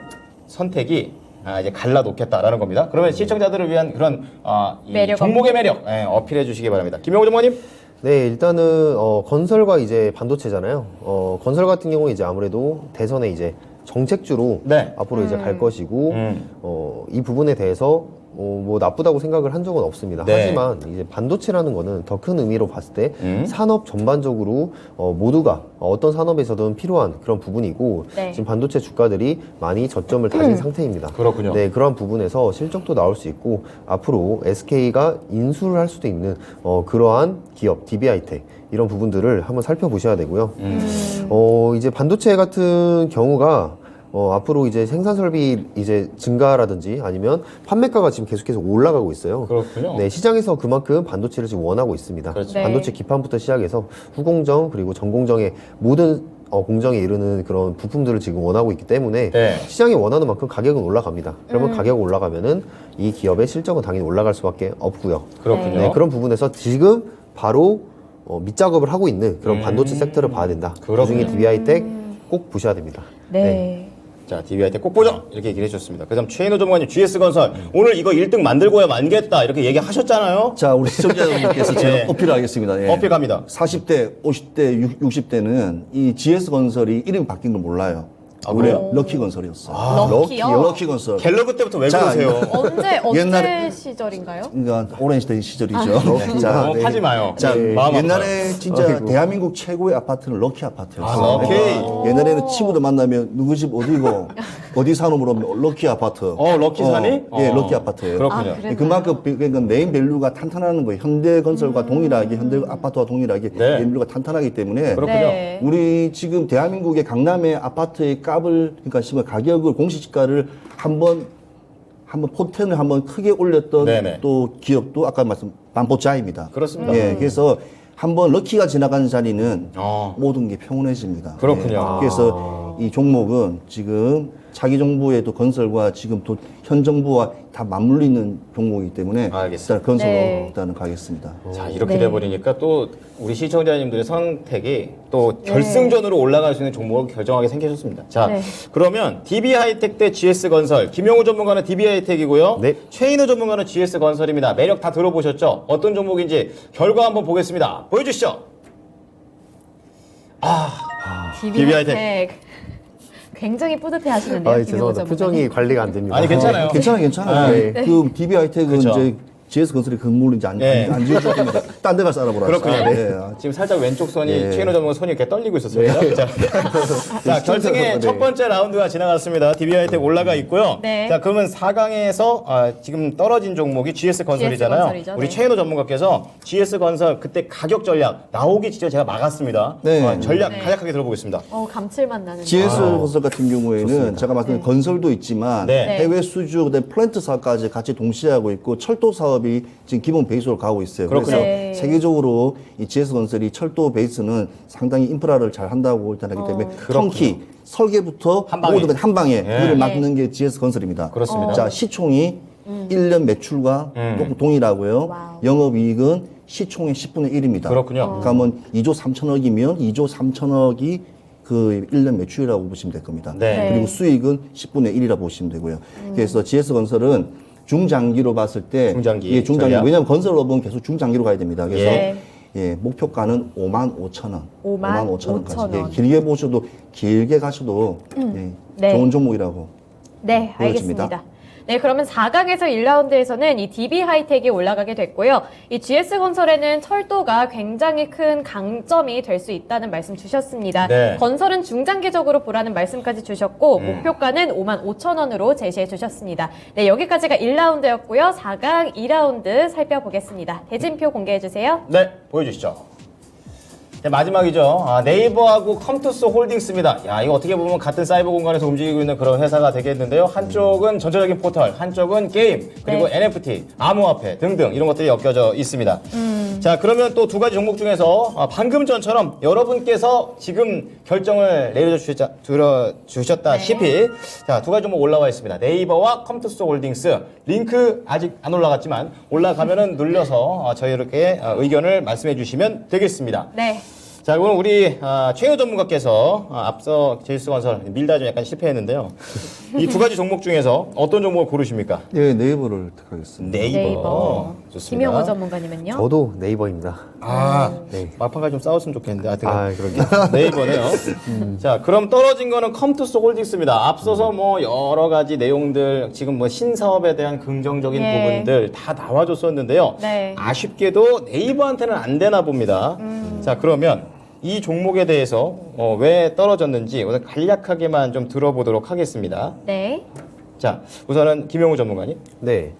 선택이 이제 갈라놓겠다라는 겁니다. 그러면 시청자들을 위한 그런 이 매력 종목의 매력 어필해 주시기 바랍니다. 김영호 전무님. 네, 일단은 건설과 이제 반도체잖아요. 건설 같은 경우 이제 아무래도 대선에 이제 정책주로 네. 앞으로 이제 갈 것이고 이 부분에 대해서 뭐 나쁘다고 생각을 한 적은 없습니다. 네. 하지만 이제 반도체라는 거는 더 큰 의미로 봤을 때 산업 전반적으로 모두가 어떤 산업에서든 필요한 그런 부분이고 네. 지금 반도체 주가들이 많이 저점을 다진 상태입니다. 그렇군요. 네, 그러한 부분에서 실적도 나올 수 있고 앞으로 SK가 인수를 할 수도 있는 그러한 기업 DB하이텍 이런 부분들을 한번 살펴보셔야 되고요. 이제 반도체 같은 경우가 앞으로 이제 생산 설비 이제 증가라든지 아니면 판매가가 지금 계속해서 올라가고 있어요. 그렇군요. 네, 시장에서 그만큼 반도체를 지금 원하고 있습니다. 그렇죠. 네. 반도체 기판부터 시작해서 후공정 그리고 전공정의 모든 공정에 이르는 그런 부품들을 지금 원하고 있기 때문에 네. 시장이 원하는 만큼 가격은 올라갑니다. 그러면 가격이 올라가면은 이 기업의 실적은 당연히 올라갈 수밖에 없고요. 그렇군요. 네, 그런 부분에서 지금 바로 밑작업을 하고 있는 그런 반도체 섹터를 봐야 된다. 그렇군요. 그중에 DB하이텍 꼭 보셔야 됩니다. 네. 자, DB하이텍 꼭 보죠. 이렇게 얘기를 해주셨습니다. 그 다음 최인호 전무관님 GS건설 오늘 이거 1등 만들고야 만겠다 이렇게 얘기하셨잖아요. 자, 우리 시청자분께서 제가 예. 어필하겠습니다. 예. 어필 갑니다. 40대, 50대, 60대는 이 GS건설이 이름이 바뀐 걸 몰라요. 그래요? 럭키건설이었어요. 럭키요? 럭키건설. 갤러그 때부터 왜 자, 그러세요? 언제 옛날에- 시절인가요? 그러니까 오랜 시대 시절이죠. 너무 파지 마요. 자, 마음 옛날에 진짜 아이고. 대한민국 최고의 아파트는 럭키 아파트였어요. 아, 럭키. 옛날에는 친구들 만나면 누구 집 어디고 어디 사노 물으면 럭키 아파트. 럭키 사니? 예, 럭키 아파트예요. 그렇군요. 아, 그래요? 그만큼 그러니까 네임 밸류가 탄탄하는 거예요. 현대건설과 동일하게 현대 아파트와 동일하게 네. 네임 밸류가 탄탄하기 때문에 그렇군요. 네. 우리 지금 대한민국의 강남의 아파트의 값을 그러니까 지금 가격을 공시지가를 한번 포텐을 한번 크게 올렸던 네네. 또 기업도 아까 말씀 반포자입니다. 그렇습니다. 예, 그래서 한번 럭키가 지나가는 자리는 어. 모든 게 평온해집니다. 그렇군요. 예, 그래서 이 종목은 지금 차기 정부의 또 건설과 지금 또 현 정부와 다 맞물리는 종목이기 때문에 알겠습니다. 일단 건설로 네. 일단은 가겠습니다. 자, 이렇게 네. 돼버리니까 또 우리 시청자님들의 선택이 또 결승전으로 올라갈 수 있는 종목을 결정하게 생기셨습니다. 자, 네. 그러면 DB하이텍 대 GS건설, 김용우 전문가는 DB하이텍이고요. 네. 최인우 전문가는 GS건설입니다. 매력 다 들어보셨죠? 어떤 종목인지 결과 한번 보겠습니다. 보여주시죠. DB하이텍. 굉장히 뿌듯해 하시는데요. 아, 죄송합니다. 표정이 관리가 안 됩니다. 아니, 괜찮아요. 괜찮아요. 네. 그 DB하이텍은 그렇죠. 이제 GS건설의 건물을 이제 네. 안 지어줄 겁니다. 딴 데 가서 알아보라. 그렇군요. 네. 지금 살짝 왼쪽 손이 네. 최인호 전문가 손이 이렇게 떨리고 있었어요. 자, 결승의 네. 첫 번째 라운드가 지나갔습니다. DB하이텍 올라가 있고요. 네. 자, 그러면 4강에서 지금 떨어진 종목이 GS건설이잖아요. GS건설이죠. 우리 네. 최인호 전문가께서 GS건설 그때 가격 전략 나오기 직전 제가 막았습니다. 네. 전략 네. 간략하게 들어보겠습니다. 감칠맛 나는. GS건설 같은 경우에는 제가 말씀드린 건설도 있지만 네. 해외 수주, 그다음에 플랜트 사업까지 같이 동시에 하고 있고 철도 사업이 지금 기본 베이스로 가고 있어요. 그렇군요. 그래서 네. 세계적으로 이 GS건설이 철도 베이스는 상당히 인프라를 잘 한다고 일단 하기 때문에 턴키 설계부터 한 방에. 모든 한 방에 네. 일을 맡는 게 GS건설입니다. 그렇습니다. 자, 시총이 1년 매출과 동일하고요. 와우. 영업이익은 시총의 10분의 1입니다. 그렇군요. 그러면 2조 3천억이면 2조 3천억이 그 1년 매출이라고 보시면 될 겁니다. 네. 그리고 수익은 10분의 1이라고 보시면 되고요. 그래서 GS건설은 중장기로 봤을 때 중장기, 예, 중장기. 전략. 왜냐하면 건설업은 계속 중장기로 가야 됩니다. 그래서 네. 예, 목표가는 55,000원. 55,000원. 예, 길게 보셔도 길게 가셔도 예, 네. 좋은 종목이라고 네, 보여집니다. 알겠습니다. 네, 그러면 4강에서 1라운드에서는 이 DB하이텍이 올라가게 됐고요. 이 GS건설에는 철도가 굉장히 큰 강점이 될 수 있다는 말씀 주셨습니다. 네. 건설은 중장기적으로 보라는 말씀까지 주셨고 목표가는 55,000원으로 제시해 주셨습니다. 네, 여기까지가 1라운드였고요. 4강 2라운드 살펴보겠습니다. 대진표 공개해 주세요. 네, 보여주시죠. 네, 마지막이죠. 네이버하고 컴투스 홀딩스입니다. 야, 이거 어떻게 보면 같은 사이버 공간에서 움직이고 있는 그런 회사가 되겠는데요. 한쪽은 전자적인 포털, 한쪽은 게임, 그리고 네. NFT, 암호화폐 등등 이런 것들이 엮여져 있습니다. 자, 그러면 또 두 가지 종목 중에서 방금 전처럼 여러분께서 지금 결정을 내려주셨다시피 자, 두 가지 종목 올라와 있습니다. 네이버와 컴투스 홀딩스 링크 아직 안 올라갔지만 올라가면은 눌러서 저희에게 의견을 말씀해 주시면 되겠습니다. 네. 자, 오늘 우리 최우 전문가께서 앞서 제이스건설 밀다 좀 약간 실패했는데요. 이 두 가지 종목 중에서 어떤 종목을 고르십니까? 예, 네이버를 택하겠습니다. 네이버. 좋습니다. 김영호 전문가님은요? 저도 네이버입니다. 네. 막판까지 좀 싸웠으면 좋겠는데. 하여튼 그러게요. 네이버네요. 자, 그럼 떨어진 거는 컴투스 홀딩스입니다. 앞서서 뭐 여러 가지 내용들, 지금 뭐 신사업에 대한 긍정적인 예. 부분들 다 나와줬었는데요. 네. 아쉽게도 네이버한테는 안 되나 봅니다. 자, 그러면 이 종목에 대해서 왜 떨어졌는지 오늘 간략하게만 좀 들어보도록 하겠습니다. 네. 자, 우선은 김영우 전문가님. 네.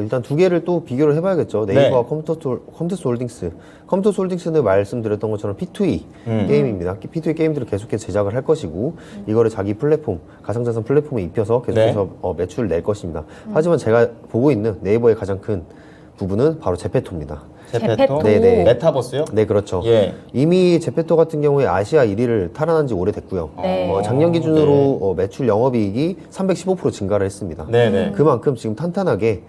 일단 두 개를 또 비교를 해봐야겠죠. 네이버와 컴투스 홀딩스. 컴투스 홀딩스는 말씀드렸던 것처럼 P2E 게임입니다. P2E 게임들을 계속해서 제작을 할 것이고, 이거를 자기 플랫폼, 가상자산 플랫폼에 입혀서 계속해서 매출을 낼 것입니다. 하지만 제가 보고 있는 네이버의 가장 큰 부분은 바로 제페토입니다. 제페토. 네네. 메타버스요? 네, 그렇죠. 예. 이미 제페토 같은 경우에 아시아 1위를 탈환한 지 오래됐고요. 네. 작년 기준으로 매출 영업이익이 315% 증가를 했습니다. 네네. 그만큼 지금 탄탄하게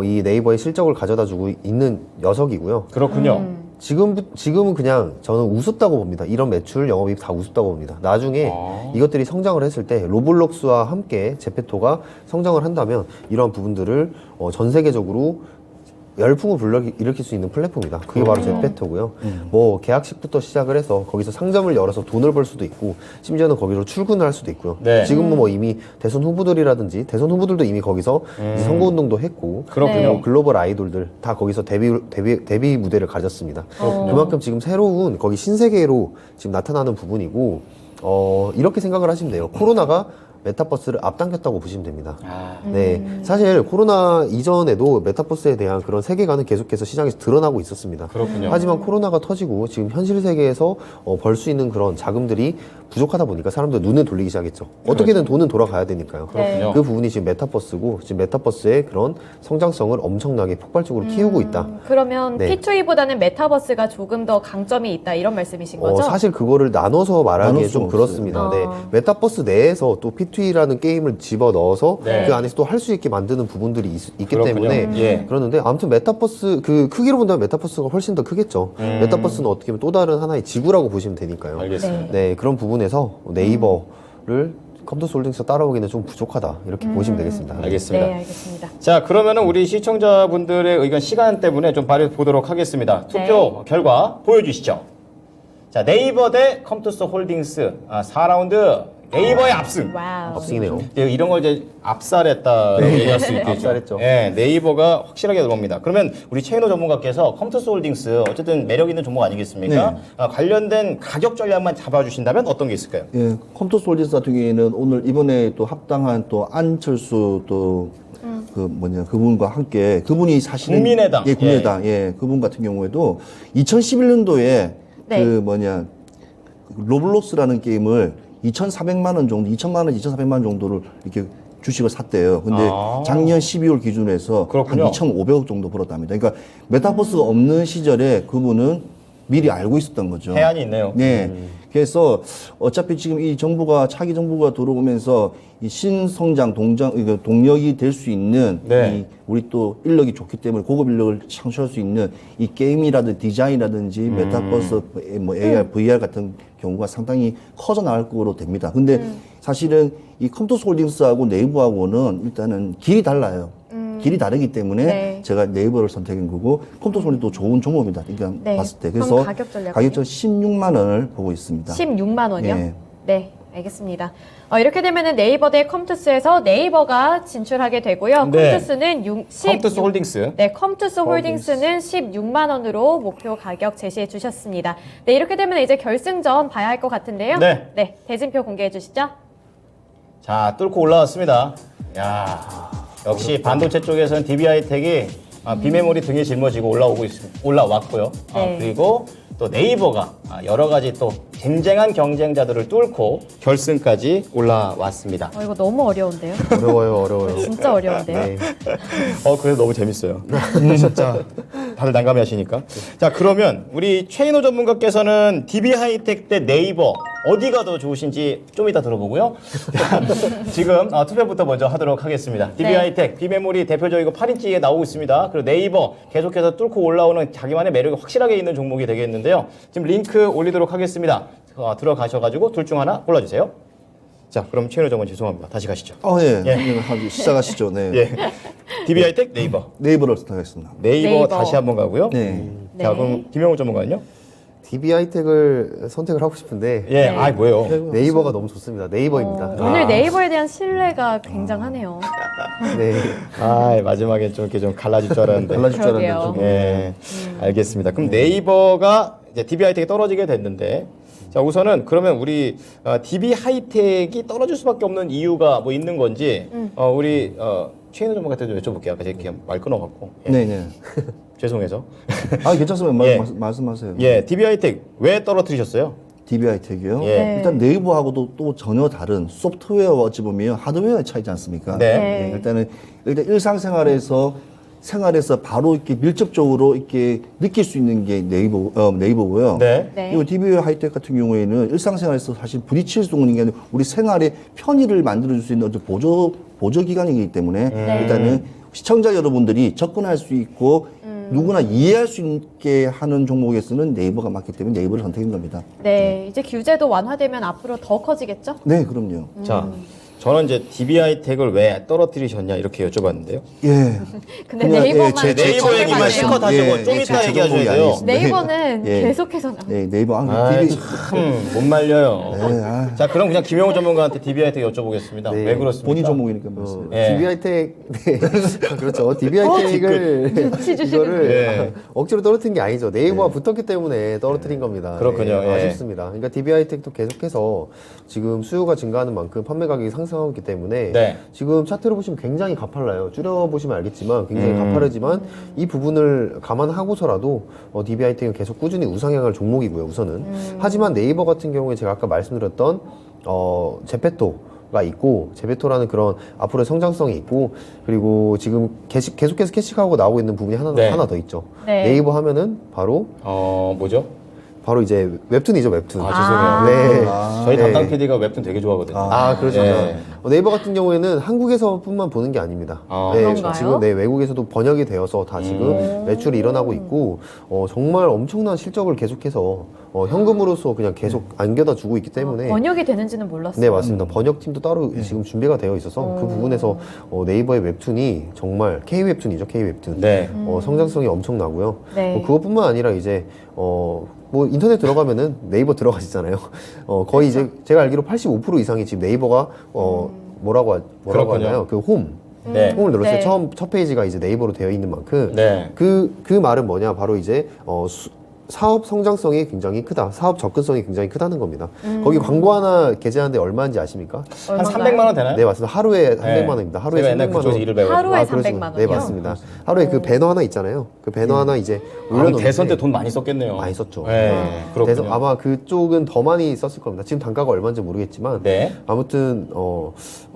이 네이버의 실적을 가져다주고 있는 녀석이고요. 그렇군요. 지금은 그냥 저는 우습다고 봅니다. 이런 매출 영업이익 다 우습다고 봅니다. 나중에 이것들이 성장을 했을 때 로블록스와 함께 제페토가 성장을 한다면 이런 부분들을 전 세계적으로 열풍을 불러일으킬 수 있는 플랫폼이다. 그게 바로 제페토고요. 뭐 계약식부터 시작을 해서 거기서 상점을 열어서 돈을 벌 수도 있고, 심지어는 거기로 출근을 할 수도 있고요. 네. 지금은 뭐 이미 대선 후보들이라든지 대선 후보들도 이미 거기서 이제 선거운동도 했고, 그렇군요. 그리고 글로벌 아이돌들 다 거기서 데뷔 무대를 가졌습니다. 그만큼 지금 새로운 거기 신세계로 지금 나타나는 부분이고, 이렇게 생각을 하시면 돼요. 코로나가 메타버스를 앞당겼다고 보시면 됩니다. 네, 사실 코로나 이전에도 메타버스에 대한 그런 세계관은 계속해서 시장에서 드러나고 있었습니다. 그렇군요. 하지만 코로나가 터지고 지금 현실 세계에서 벌 수 있는 그런 자금들이 부족하다 보니까 사람들 눈을 돌리기 시작했죠. 어떻게든 돈은 돌아가야 되니까요. 그렇군요. 그 부분이 지금 메타버스고, 지금 메타버스의 그런 성장성을 엄청나게 폭발적으로 키우고 있다. 그러면 네. P2E보다는 메타버스가 조금 더 강점이 있다 이런 말씀이신 거죠? 사실 그거를 나눠서 말하기 나눌 좀 수가 그렇습니다. 네. 메타버스 내에서 또 P2E라는 게임을 집어 넣어서 네. 그 안에서 또 할 수 있게 만드는 부분들이 있기 그렇군요. 때문에 예. 그러는데, 아무튼 메타버스 그 크기로 본다면 메타버스가 훨씬 더 크겠죠. 메타버스는 어떻게 보면 또 다른 하나의 지구라고 보시면 되니까요. 알겠습니다. 네, 그런 부분에서 네이버를 컴투스 홀딩스 따라오기는 좀 부족하다, 이렇게 보시면 되겠습니다. 알겠습니다. 네, 알겠습니다. 자, 그러면은 우리 시청자분들의 의견 시간 때문에 좀 발휘보도록 하겠습니다. 투표 결과 보여주시죠. 자, 네이버 대 컴투스 홀딩스 4라운드 네이버의 압승. 와우. 압승이네요. 이런 걸 이제 압살했다 얘기할 수 있겠죠. 압살했죠. 예, 네이버가 확실하게 들어옵니다. 그러면 우리 최인호 전문가께서 컴투스 홀딩스 어쨌든 매력 있는 종목 아니겠습니까? 관련된 가격 전략만 잡아주신다면 어떤 게 있을까요? 예, 컴투스 홀딩스 같은 경우에는 오늘 이번에 또 합당한 또 안철수 또 그분과 함께, 그분이 사실은 국민의당. 예, 국민의당 그분 같은 경우에도 2011년도에 네. 로블록스라는 게임을 2,400만 원 정도, 2,000만 원, 2,400만 원 정도를 이렇게 주식을 샀대요. 근데 작년 12월 기준으로 해서 그렇군요. 한 2,500억 정도 벌었답니다. 그러니까 메타버스가 없는 시절에 그분은 미리 알고 있었던 거죠. 해안이 있네요. 네. 그래서 어차피 지금 이 정부가, 차기 정부가 들어오면서 이 신성장 동력이 될 수 있는 네. 이 우리 또 인력이 좋기 때문에 고급 인력을 창출할 수 있는 이 게임이라든지 디자인이라든지 메타버스, 뭐 AR, VR 같은 경우가 상당히 커져 나갈 거로 됩니다. 근데 사실은 이 컴투스 홀딩스하고 네이버하고는 일단은 길이 달라요. 길이 다르기 때문에 네. 제가 네이버를 선택한 거고, 컴투스 홀딩스도 좋은 종목입니다. 그러니까 네. 봤을 때. 그럼 그래서 가격 전략은요? 가격적 16만 원을 보고 있습니다. 16만 원이요? 예. 네, 알겠습니다. 이렇게 되면은 네이버 대 컴투스에서 네이버가 진출하게 되고요. 네. 컴투스는 컴투스 홀딩스. 네, 컴투스 홀딩스는 16만 원으로 목표 가격 제시해 주셨습니다. 네, 이렇게 되면 이제 결승전 봐야 할 것 같은데요. 네. 대진표 공개해 주시죠. 자, 뚫고 올라왔습니다. 야, 역시 반도체 쪽에서는 DB하이텍이 비메모리 등에 짊어지고 올라왔고요. 네. 그리고 또 네이버가 여러 가지 또 쟁쟁한 경쟁자들을 뚫고 결승까지 올라왔습니다. 이거 너무 어려운데요? 어려워요. 진짜 어려운데요? 네. 그래서 너무 재밌어요. 진짜 다들 난감해 하시니까. 자, 그러면 우리 최인호 전문가께서는 DB하이텍 대 네이버 어디가 더 좋으신지 좀 이따 들어보고요. 자, 지금 투표부터 먼저 하도록 하겠습니다. DB하이텍, 비메모리 대표적이고 8인치에 나오고 있습니다. 그리고 네이버 계속해서 뚫고 올라오는 자기만의 매력이 확실하게 있는 종목이 되겠는데요. 지금 링크 올리도록 하겠습니다. 들어가셔가지고 둘 중 하나 골라주세요. 자, 그럼 최현우 정원 죄송합니다. 다시 가시죠. 예. 시작하시죠. 네. 예. DB하이텍, 네이버. 네이버를 선택하겠습니다. 네이버 다시 한번 가고요. 네. 자, 그럼 김영우 전문가는요? DB하이텍을 선택을 하고 싶은데 예, 아이 뭐예요? 네이버가 너무 좋습니다. 네이버입니다. 오늘 네이버에 대한 신뢰가 굉장하네요. 네. 아, 마지막에 좀 이렇게 좀 갈라질 줄 알았는데. 달라질 줄 그러게요. 알았는데. 예, 알겠습니다. 그럼 네이버가 이제 DB하이텍이 떨어지게 됐는데, 자 우선은 그러면 우리 DB하이텍이 떨어질 수밖에 없는 이유가 뭐 있는 건지 우리 최인우 전문가한테 좀 여쭤볼게요. 아까 제가 말 끊어갖고. 예. 네네. 죄송해서. 괜찮습니다. 예. 말씀하세요. 예, DB하이텍 왜 떨어뜨리셨어요? DB하이텍이요. 예. 일단 네이버하고도 또 전혀 다른 소프트웨어와 어찌 보면 하드웨어의 차이지 않습니까? 네. 예, 일단 일상생활에서 바로 이렇게 밀접적으로 이렇게 느낄 수 있는 게 네이버고요. 네. 네. 그리고 DB하이텍 같은 경우에는 일상생활에서 사실 부딪힐 수 있는 게 아니라 우리 생활의 편의를 만들어줄 수 있는 어떤 보조 기관이기 때문에 일단은 시청자 여러분들이 접근할 수 있고 누구나 이해할 수 있게 하는 종목에서는 네이버가 맞기 때문에 네이버를 선택한 겁니다. 네, 이제 규제도 완화되면 앞으로 더 커지겠죠? 네, 그럼요. 자, 저는 이제 DB하이텍을 왜 떨어뜨리셨냐 이렇게 여쭤봤는데요. 예. 근데 그냥, 네이버만 제 네이버 정말 얘기만 많네요. 실컷 하시고 좀 이따 제 얘기하셔야 종목이 돼요. 아니겠습니다. 네이버는 예. 계속해서 나와요. 네, 네이버. 아, DB, 못 말려요. 아. 자, 그럼 그냥 김영우 전문가한테 DB하이텍 여쭤보겠습니다. 네. 왜 그렇습니까? 본인 종목이니까 말씀드려요. 예. DB하이텍 네. 그렇죠. DB하이텍을 눈치 주시는 이거를 예. 억지로 떨어뜨린 게 아니죠. 네이버가 붙었기 때문에 떨어뜨린 겁니다. 그렇군요. 네, 예. 아쉽습니다. 그러니까 DB하이텍도 계속해서 지금 수요가 증가하는 만큼 판매 가격이 상승하고 있기 때문에 네. 지금 차트를 보시면 굉장히 가팔라요. 줄여보시면 알겠지만 굉장히 가파르지만 이 부분을 감안하고서라도 DB하이텍은 계속 꾸준히 우상향할 종목이고요. 우선은. 하지만 네이버 같은 경우에 제가 아까 말씀드렸던 제페토가 있고 제페토라는 그런 앞으로의 성장성이 있고 그리고 지금 계속해서 캐시하고 나오고 있는 부분이 하나 더 있죠. 네. 네이버 하면은 바로 이제 웹툰이죠. 웹툰. 아, 네. 저희 네. 담당 PD가 웹툰 되게 좋아하거든요. 그렇죠. 예. 네이버 같은 경우에는 한국에서뿐만 보는 게 아닙니다. 네, 그런가요? 지금 외국에서도 번역이 되어서 다 지금 매출이 일어나고 있고 정말 엄청난 실적을 계속해서 현금으로서 그냥 계속 안겨다 주고 있기 때문에 번역이 되는지는 몰랐어요. 네 맞습니다. 번역팀도 따로 지금 준비가 되어 있어서 그 부분에서 네이버의 웹툰이 정말 K 웹툰이죠. K 웹툰. 네. 성장성이 엄청나고요. 네. 그것뿐만 아니라 이제 뭐 인터넷 들어가면은 네이버 들어가시잖아요. 거의 이제 제가 알기로 85% 이상이 지금 네이버가 뭐라고 그렇군요. 하나요? 그 홈. 네. 홈을 눌렀을 때 네. 첫 페이지가 이제 네이버로 되어 있는 만큼 네. 그 말은 뭐냐? 바로 이제 사업 성장성이 굉장히 크다. 사업 접근성이 굉장히 크다는 겁니다. 거기 광고 하나 게재하는데 얼마인지 아십니까? 한 얼마인가요? 300만 원 되나요? 네, 맞습니다. 하루에 300만 네. 원입니다. 하루에 제가 옛날 300만 그쪽에서 원. 일을 배워가지고. 하루에 그렇죠. 300만 원이요? 네, 맞습니다. 하루에 그 배너 하나 있잖아요. 그 배너 하나 이제 올려놓는데 대선 때 돈 많이 썼겠네요. 많이 썼죠. 네. 그렇군요. 그래서 아마 그쪽은 더 많이 썼을 겁니다. 지금 단가가 얼마인지 모르겠지만 네. 아무튼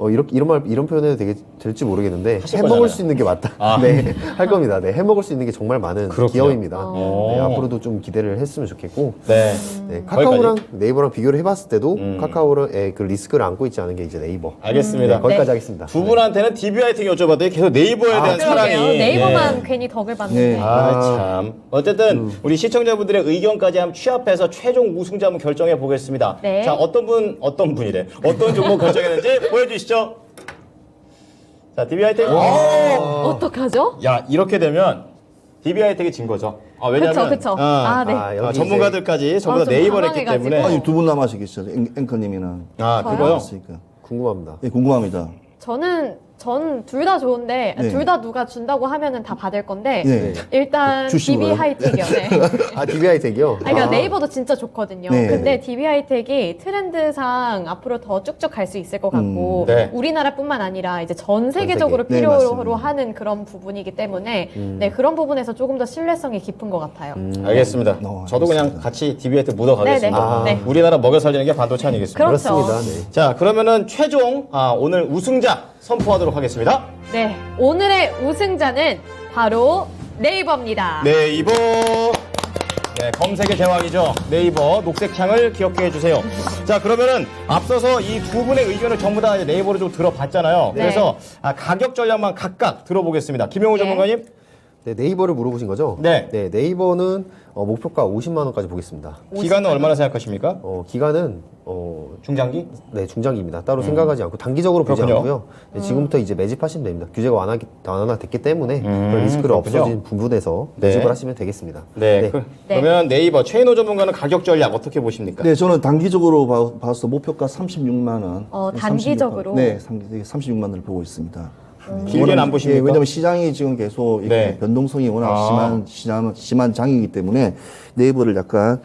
이런 표현해도 될지 모르겠는데 하실 해먹을 거잖아요. 수 있는 게 맞다. 아. 네, 할 겁니다. 네, 해먹을 수 있는 게 정말 많은 그렇군요. 기업입니다. 오. 네, 앞으로도 좀 기대를 했으면 좋겠고 네. 네, 카카오랑 거기까지? 네이버랑 비교를 해봤을 때도 카카오의 그 리스크를 안고 있지 않은 게 이제 네이버. 알겠습니다. 네, 거기까지 네. 하겠습니다. 두 분한테는 DB하이텍 여쭤봤더니 계속 네이버에 대한 사랑이. 그러게요. 네이버만 예. 괜히 덕을 받는데. 네. 참. 어쨌든 우리 시청자분들의 의견까지 한번 취합해서 최종 우승자 한번 결정해 보겠습니다. 네. 자, 어떤 분이래. 어떤 종목 결정했는지 보여주시죠. 자, DB하이텍. 어떡하죠? 야, 이렇게 되면 DB하이텍이 진 거죠. 왜냐면 그쵸. 네. 여기 전문가들까지 전부 다 좀 네이버를 했기 당황해가지고. 때문에. 아니, 두 분 남아서 계시죠. 앵커님이랑. 그거요? 있으니까. 궁금합니다. 예, 궁금합니다. 전 둘 다 좋은데 네. 둘 다 누가 준다고 하면은 다 받을 건데 네. 일단 주신 DB 거예요? 하이텍이요. 네. DB하이텍이요? 그러니까 네이버도 진짜 좋거든요. 네. 근데 DB 하이텍이 트렌드상 앞으로 더 쭉쭉 갈 수 있을 것 같고 네. 우리나라뿐만 아니라 이제 전 세계적으로 네, 필요로 맞습니다. 하는 그런 부분이기 때문에 네, 그런 부분에서 조금 더 신뢰성이 깊은 것 같아요. 알겠습니다. 저도 그냥 알겠습니다. 같이 DB하이텍 묻어가겠습니다. 네네. 네. 우리나라 먹여 살리는 게 반도체 아니겠습니까? 그렇죠. 그렇습니다. 네. 자, 그러면은 최종 오늘 우승자 선포하도록 하겠습니다. 네, 오늘의 우승자는 바로 네이버입니다. 네이버. 네, 네, 검색의 제왕이죠. 네이버 녹색 창을 기억해 주세요. 자, 그러면은 앞서서 이 두 분의 의견을 전부 다 이제 네이버로 좀 들어봤잖아요. 네. 그래서 가격 전략만 각각 들어보겠습니다. 김용우 네. 전문가님. 네, 네이버를 물어보신 거죠? 네. 네이버는 목표가 50만 원까지 보겠습니다. 기간은 얼마나 생각하십니까? 기간은 중장기? 네, 중장기입니다. 따로 생각하지 않고 단기적으로 보지 그렇군요. 않고요. 네, 지금부터 이제 매집하시면 됩니다. 규제가 완화됐기 때문에 그런 리스크를 그렇군요. 없어진 부분에서 네. 매집을 하시면 되겠습니다. 네. 그러면 네이버 최인호 전문가는 가격 전략 어떻게 보십니까? 네, 저는 단기적으로 봐서 목표가 36만 원. 단기적으로? 네, 36만 원을 보고 있습니다. 길게는 안 보십니까? 예, 왜냐하면 시장이 지금 계속 이렇게 네. 변동성이 워낙 심한 장이기 때문에 네이버를 약간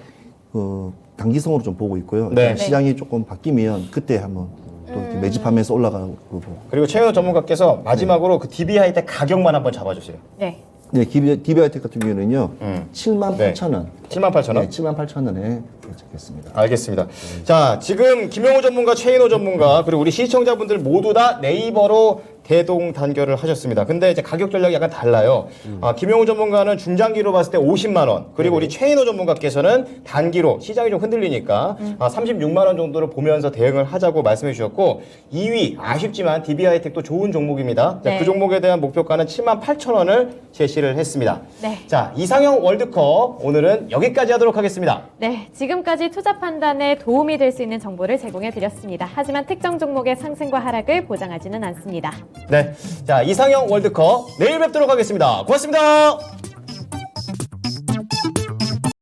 단기성으로 좀 보고 있고요. 네. 시장이 조금 바뀌면 그때 한번 또 이렇게 매집하면서 올라가는 거고. 그리고 최인호 전문가께서 마지막으로 그 DBI 때 가격만 한번 잡아주세요. 네. 네, DB하이텍 같은 경우는요, 7만 네. 8천 원. 78,000원? 네, 7만 8천 원에 결정했습니다. 알겠습니다. 자, 지금 김용우 전문가, 최인호 전문가, 그리고 우리 시청자분들 모두 다 네이버로 대동단결을 하셨습니다. 근데 이제 가격 전략이 약간 달라요. 김용우 전문가는 중장기로 봤을 때 50만 원, 그리고 우리 최인호 전문가께서는 단기로 시장이 좀 흔들리니까 36만 원 정도를 보면서 대응을 하자고 말씀해 주셨고, 2위 아쉽지만 DB하이텍도 좋은 종목입니다. 자, 네. 그 종목에 대한 목표가는 7만 8천 원을 제시를 했습니다. 네. 자, 이상형 월드컵 오늘은 여기까지 하도록 하겠습니다. 네, 지금까지 투자 판단에 도움이 될 수 있는 정보를 제공해 드렸습니다. 하지만 특정 종목의 상승과 하락을 보장하지는 않습니다. 네. 자, 이상형 월드컵 내일 뵙도록 하겠습니다. 고맙습니다.